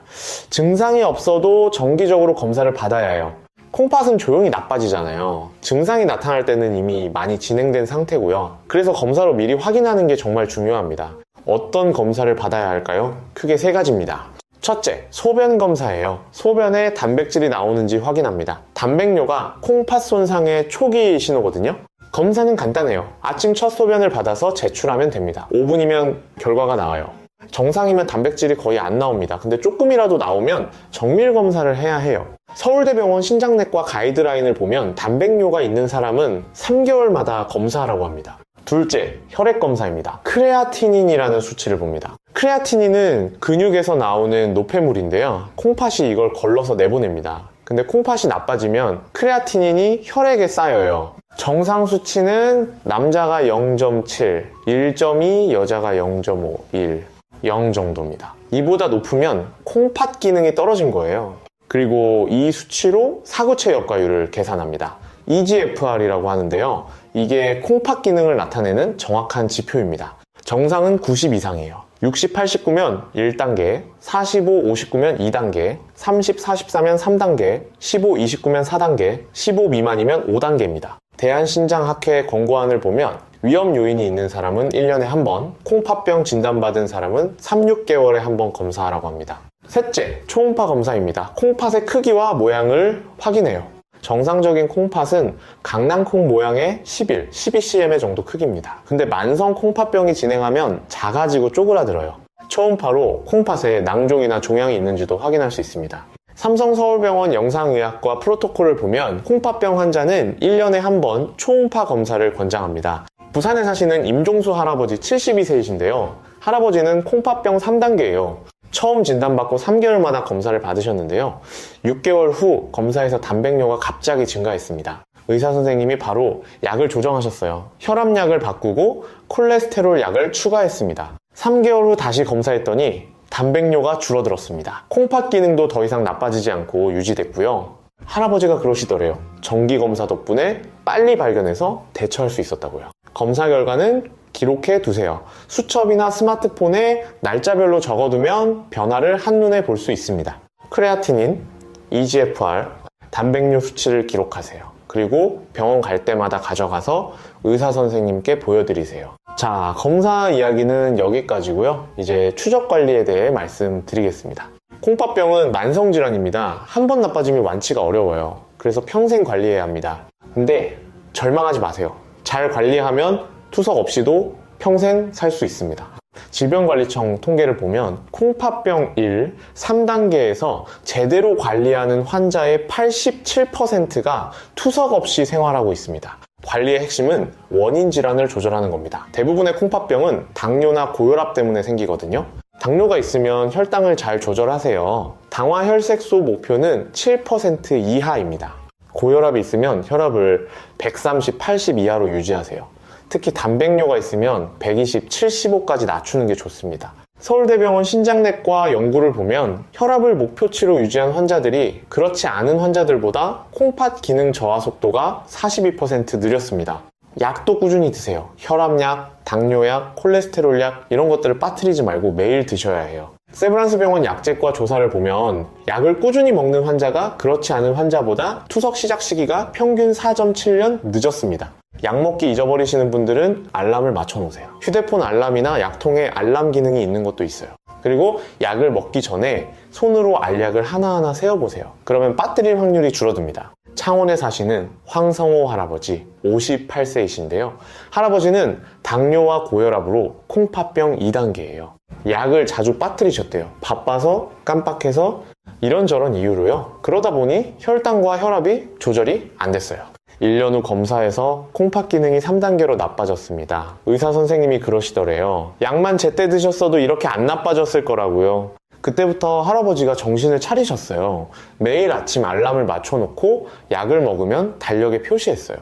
증상이 없어도 정기적으로 검사를 받아야 해요. 콩팥은 조용히 나빠지잖아요. 증상이 나타날 때는 이미 많이 진행된 상태고요. 그래서 검사로 미리 확인하는 게 정말 중요합니다. 어떤 검사를 받아야 할까요? 크게 3가지입니다. 첫째, 소변 검사예요. 소변에 단백질이 나오는지 확인합니다. 단백뇨가 콩팥 손상의 초기 신호거든요. 검사는 간단해요. 아침 첫 소변을 받아서 제출하면 됩니다. 5분이면 결과가 나와요. 정상이면 단백질이 거의 안 나옵니다. 근데 조금이라도 나오면 정밀 검사를 해야 해요. 서울대병원 신장내과 가이드라인을 보면 단백뇨가 있는 사람은 3개월마다 검사하라고 합니다. 둘째, 혈액 검사입니다. 크레아티닌이라는 수치를 봅니다. 크레아티닌은 근육에서 나오는 노폐물인데요. 콩팥이 이걸 걸러서 내보냅니다. 근데 콩팥이 나빠지면 크레아티닌이 혈액에 쌓여요. 정상 수치는 남자가 0.7, 1.2, 여자가 0.5, 1, 0 정도입니다. 이보다 높으면 콩팥 기능이 떨어진 거예요. 그리고 이 수치로 사구체 역과율을 계산합니다. EGFR이라고 하는데요. 이게 콩팥 기능을 나타내는 정확한 지표입니다. 정상은 90 이상이에요. 60, 89면 1단계, 45, 59면 2단계, 30, 44면 3단계, 15, 29면 4단계, 15 미만이면 5단계입니다. 대한신장학회 권고안을 보면 위험 요인이 있는 사람은 1년에 한 번, 콩팥병 진단받은 사람은 3, 6개월에 한 번 검사하라고 합니다. 셋째, 초음파 검사입니다. 콩팥의 크기와 모양을 확인해요. 정상적인 콩팥은 강낭콩 모양의 11, 12cm의 정도 크기입니다. 근데 만성 콩팥병이 진행하면 작아지고 쪼그라들어요. 초음파로 콩팥에 낭종이나 종양이 있는지도 확인할 수 있습니다. 삼성서울병원 영상의학과 프로토콜을 보면 콩팥병 환자는 1년에 한 번 초음파 검사를 권장합니다. 부산에 사시는 임종수 할아버지 72세이신데요. 할아버지는 콩팥병 3단계예요. 처음 진단받고 3개월마다 검사를 받으셨는데요. 6개월 후 검사에서 단백뇨가 갑자기 증가했습니다. 의사 선생님이 바로 약을 조정하셨어요. 혈압약을 바꾸고 콜레스테롤 약을 추가했습니다. 3개월 후 다시 검사했더니 단백뇨가 줄어들었습니다. 콩팥 기능도 더 이상 나빠지지 않고 유지됐고요. 할아버지가 그러시더래요. 정기검사 덕분에 빨리 발견해서 대처할 수 있었다고요. 검사 결과는 기록해 두세요. 수첩이나 스마트폰에 날짜별로 적어두면 변화를 한눈에 볼 수 있습니다. 크레아티닌, EGFR, 단백뇨 수치를 기록하세요. 그리고 병원 갈 때마다 가져가서 의사 선생님께 보여드리세요. 자, 검사 이야기는 여기까지고요. 이제 추적 관리에 대해 말씀드리겠습니다. 콩팥병은 만성질환입니다. 한 번 나빠지면 완치가 어려워요. 그래서 평생 관리해야 합니다. 근데 절망하지 마세요. 잘 관리하면 투석 없이도 평생 살 수 있습니다. 질병관리청 통계를 보면 콩팥병 1, 3단계에서 제대로 관리하는 환자의 87%가 투석 없이 생활하고 있습니다. 관리의 핵심은 원인 질환을 조절하는 겁니다. 대부분의 콩팥병은 당뇨나 고혈압 때문에 생기거든요. 당뇨가 있으면 혈당을 잘 조절하세요. 당화 혈색소 목표는 7% 이하입니다. 고혈압이 있으면 혈압을 130, 80 이하로 유지하세요. 특히 단백뇨가 있으면 120, 75까지 낮추는 게 좋습니다. 서울대병원 신장내과 연구를 보면 혈압을 목표치로 유지한 환자들이 그렇지 않은 환자들보다 콩팥 기능 저하 속도가 42% 느렸습니다. 약도 꾸준히 드세요. 혈압약, 당뇨약, 콜레스테롤약 이런 것들을 빠뜨리지 말고 매일 드셔야 해요. 세브란스 병원 약제과 조사를 보면 약을 꾸준히 먹는 환자가 그렇지 않은 환자보다 투석 시작 시기가 평균 4.7년 늦었습니다. 약 먹기 잊어버리시는 분들은 알람을 맞춰 놓으세요. 휴대폰 알람이나 약통에 알람 기능이 있는 것도 있어요. 그리고 약을 먹기 전에 손으로 알약을 하나하나 세어보세요. 그러면 빠뜨릴 확률이 줄어듭니다. 창원에 사시는 황성호 할아버지 58세이신데요. 할아버지는 당뇨와 고혈압으로 콩팥병 2단계예요. 약을 자주 빠뜨리셨대요. 바빠서 깜빡해서 이런저런 이유로요. 그러다 보니 혈당과 혈압이 조절이 안 됐어요. 1년 후 검사해서 콩팥 기능이 3단계로 나빠졌습니다. 의사 선생님이 그러시더래요. 약만 제때 드셨어도 이렇게 안 나빠졌을 거라고요. 그때부터 할아버지가 정신을 차리셨어요. 매일 아침 알람을 맞춰놓고 약을 먹으면 달력에 표시했어요.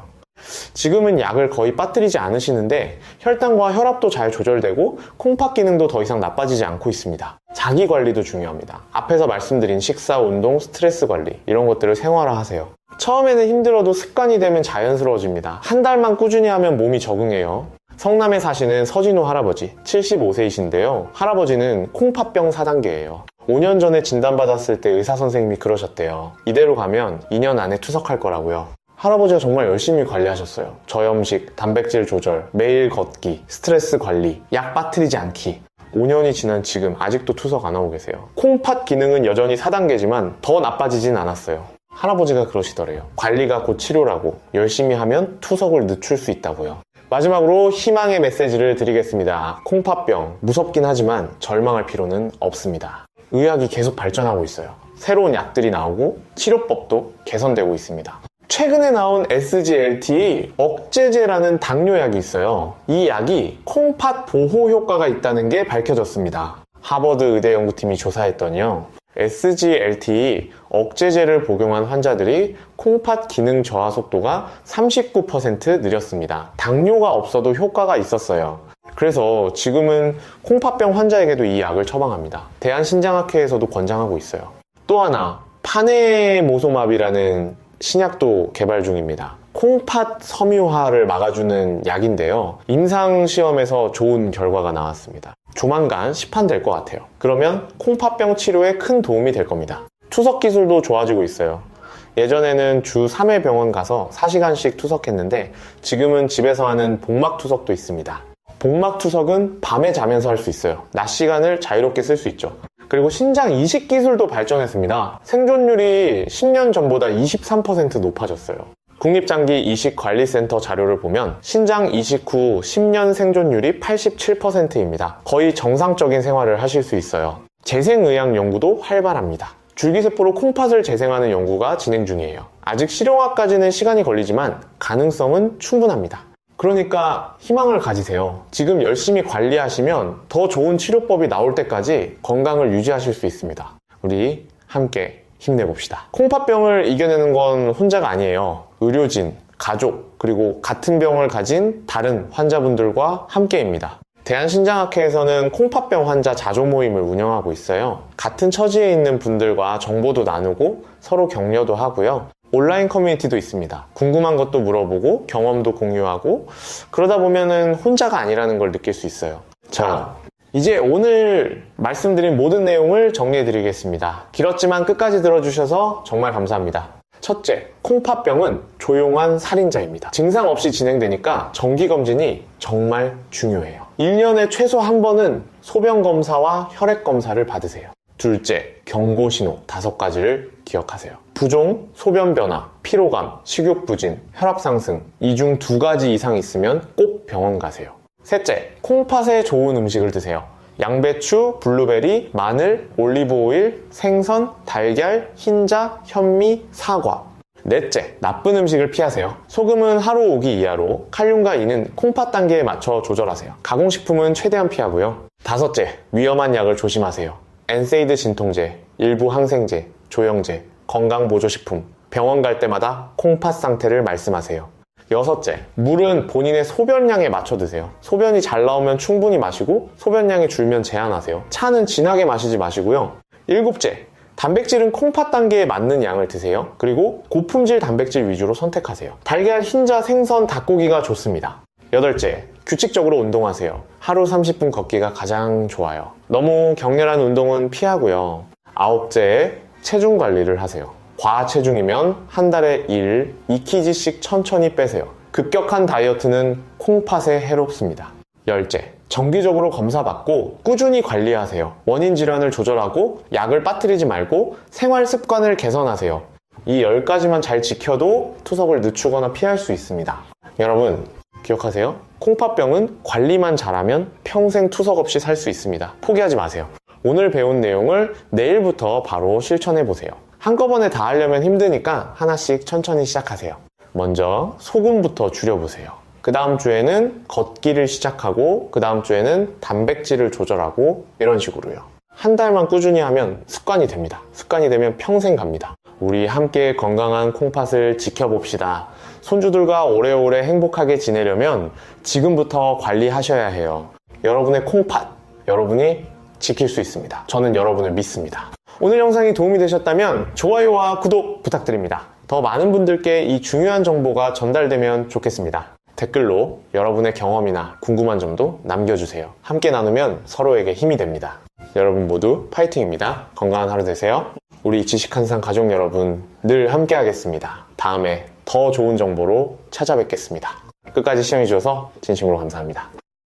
지금은 약을 거의 빠뜨리지 않으시는데 혈당과 혈압도 잘 조절되고 콩팥 기능도 더 이상 나빠지지 않고 있습니다. 자기 관리도 중요합니다. 앞에서 말씀드린 식사, 운동, 스트레스 관리 이런 것들을 생활화하세요. 처음에는 힘들어도 습관이 되면 자연스러워집니다. 한 달만 꾸준히 하면 몸이 적응해요. 성남에 사시는 서진호 할아버지 75세이신데요. 할아버지는 콩팥병 4단계예요. 5년 전에 진단받았을 때 의사 선생님이 그러셨대요. 이대로 가면 2년 안에 투석할 거라고요. 할아버지가 정말 열심히 관리하셨어요. 저염식, 단백질 조절, 매일 걷기, 스트레스 관리, 약 빠뜨리지 않기. 5년이 지난 지금 아직도 투석 안 하고 계세요. 콩팥 기능은 여전히 4단계지만 더 나빠지진 않았어요. 할아버지가 그러시더래요. 관리가 곧 치료라고 열심히 하면 투석을 늦출 수 있다고요. 마지막으로 희망의 메시지를 드리겠습니다. 콩팥병 무섭긴 하지만 절망할 필요는 없습니다. 의학이 계속 발전하고 있어요. 새로운 약들이 나오고 치료법도 개선되고 있습니다. 최근에 나온 SGLT 억제제라는 당뇨약이 있어요. 이 약이 콩팥 보호 효과가 있다는 게 밝혀졌습니다. 하버드 의대 연구팀이 조사했더니요, SGLT 억제제를 복용한 환자들이 콩팥 기능 저하 속도가 39% 느렸습니다. 당뇨가 없어도 효과가 있었어요. 그래서 지금은 콩팥병 환자에게도 이 약을 처방합니다. 대한신장학회에서도 권장하고 있어요. 또 하나, 파네모소맙이라는 신약도 개발 중입니다. 콩팥 섬유화를 막아주는 약인데요, 임상시험에서 좋은 결과가 나왔습니다. 조만간 시판될 것 같아요. 그러면 콩팥병 치료에 큰 도움이 될 겁니다. 투석 기술도 좋아지고 있어요. 예전에는 주 3회 병원 가서 4시간씩 투석했는데 지금은 집에서 하는 복막 투석도 있습니다. 복막 투석은 밤에 자면서 할 수 있어요. 낮 시간을 자유롭게 쓸 수 있죠. 그리고 신장 이식 기술도 발전했습니다. 생존율이 10년 전보다 23% 높아졌어요. 국립장기 이식관리센터 자료를 보면 신장 이식 후 10년 생존율이 87%입니다. 거의 정상적인 생활을 하실 수 있어요. 재생의학 연구도 활발합니다. 줄기세포로 콩팥을 재생하는 연구가 진행 중이에요. 아직 실용화까지는 시간이 걸리지만 가능성은 충분합니다. 그러니까 희망을 가지세요. 지금 열심히 관리하시면 더 좋은 치료법이 나올 때까지 건강을 유지하실 수 있습니다. 우리 함께 힘내봅시다. 콩팥병을 이겨내는 건 혼자가 아니에요. 의료진, 가족, 그리고 같은 병을 가진 다른 환자분들과 함께입니다. 대한신장학회에서는 콩팥병 환자 자조 모임을 운영하고 있어요. 같은 처지에 있는 분들과 정보도 나누고 서로 격려도 하고요. 온라인 커뮤니티도 있습니다. 궁금한 것도 물어보고 경험도 공유하고, 그러다 보면은 혼자가 아니라는 걸 느낄 수 있어요. 자, 이제 오늘 말씀드린 모든 내용을 정리해 드리겠습니다. 길었지만 끝까지 들어주셔서 정말 감사합니다. 첫째, 콩팥병은 조용한 살인자입니다. 증상 없이 진행되니까 정기검진이 정말 중요해요. 1년에 최소 한 번은 소변검사와 혈액검사를 받으세요. 둘째, 경고신호 5가지를 기억하세요. 부종, 소변 변화, 피로감, 식욕 부진, 혈압 상승, 이 중 2가지 이상 있으면 꼭 병원 가세요. 셋째, 콩팥에 좋은 음식을 드세요. 양배추, 블루베리, 마늘, 올리브오일, 생선, 달걀, 흰자, 현미, 사과. 넷째, 나쁜 음식을 피하세요. 소금은 하루 5기 이하로, 칼륨과 이는 콩팥 단계에 맞춰 조절하세요. 가공식품은 최대한 피하고요. 다섯째, 위험한 약을 조심하세요. 엔세이드 진통제, 일부 항생제, 조영제, 건강보조식품, 병원 갈 때마다 콩팥 상태를 말씀하세요. 여섯째, 물은 본인의 소변량에 맞춰 드세요. 소변이 잘 나오면 충분히 마시고 소변량이 줄면 제한하세요. 차는 진하게 마시지 마시고요. 일곱째, 단백질은 콩팥 단계에 맞는 양을 드세요. 그리고 고품질 단백질 위주로 선택하세요. 달걀, 흰자, 생선, 닭고기가 좋습니다. 여덟째, 규칙적으로 운동하세요. 하루 30분 걷기가 가장 좋아요. 너무 격렬한 운동은 피하고요. 아홉째, 체중 관리를 하세요. 과체중이면 한 달에 2kg씩 천천히 빼세요. 급격한 다이어트는 콩팥에 해롭습니다. 열째, 정기적으로 검사받고 꾸준히 관리하세요. 원인 질환을 조절하고 약을 빠뜨리지 말고 생활 습관을 개선하세요. 이 10가지만 잘 지켜도 투석을 늦추거나 피할 수 있습니다. 여러분, 기억하세요. 콩팥병은 관리만 잘하면 평생 투석 없이 살 수 있습니다. 포기하지 마세요. 오늘 배운 내용을 내일부터 바로 실천해보세요. 한꺼번에 다 하려면 힘드니까 하나씩 천천히 시작하세요. 먼저 소금부터 줄여보세요. 그 다음 주에는 걷기를 시작하고, 그 다음 주에는 단백질을 조절하고, 이런 식으로요. 한 달만 꾸준히 하면 습관이 됩니다. 습관이 되면 평생 갑니다. 우리 함께 건강한 콩팥을 지켜봅시다. 손주들과 오래오래 행복하게 지내려면 지금부터 관리하셔야 해요. 여러분의 콩팥, 여러분이 지킬 수 있습니다. 저는 여러분을 믿습니다. 오늘 영상이 도움이 되셨다면 좋아요와 구독 부탁드립니다. 더 많은 분들께 이 중요한 정보가 전달되면 좋겠습니다. 댓글로 여러분의 경험이나 궁금한 점도 남겨주세요. 함께 나누면 서로에게 힘이 됩니다. 여러분 모두 파이팅입니다. 건강한 하루 되세요. 우리 지식한상 가족 여러분, 늘 함께 하겠습니다. 다음에 더 좋은 정보로 찾아뵙겠습니다. 끝까지 시청해주셔서 진심으로 감사합니다.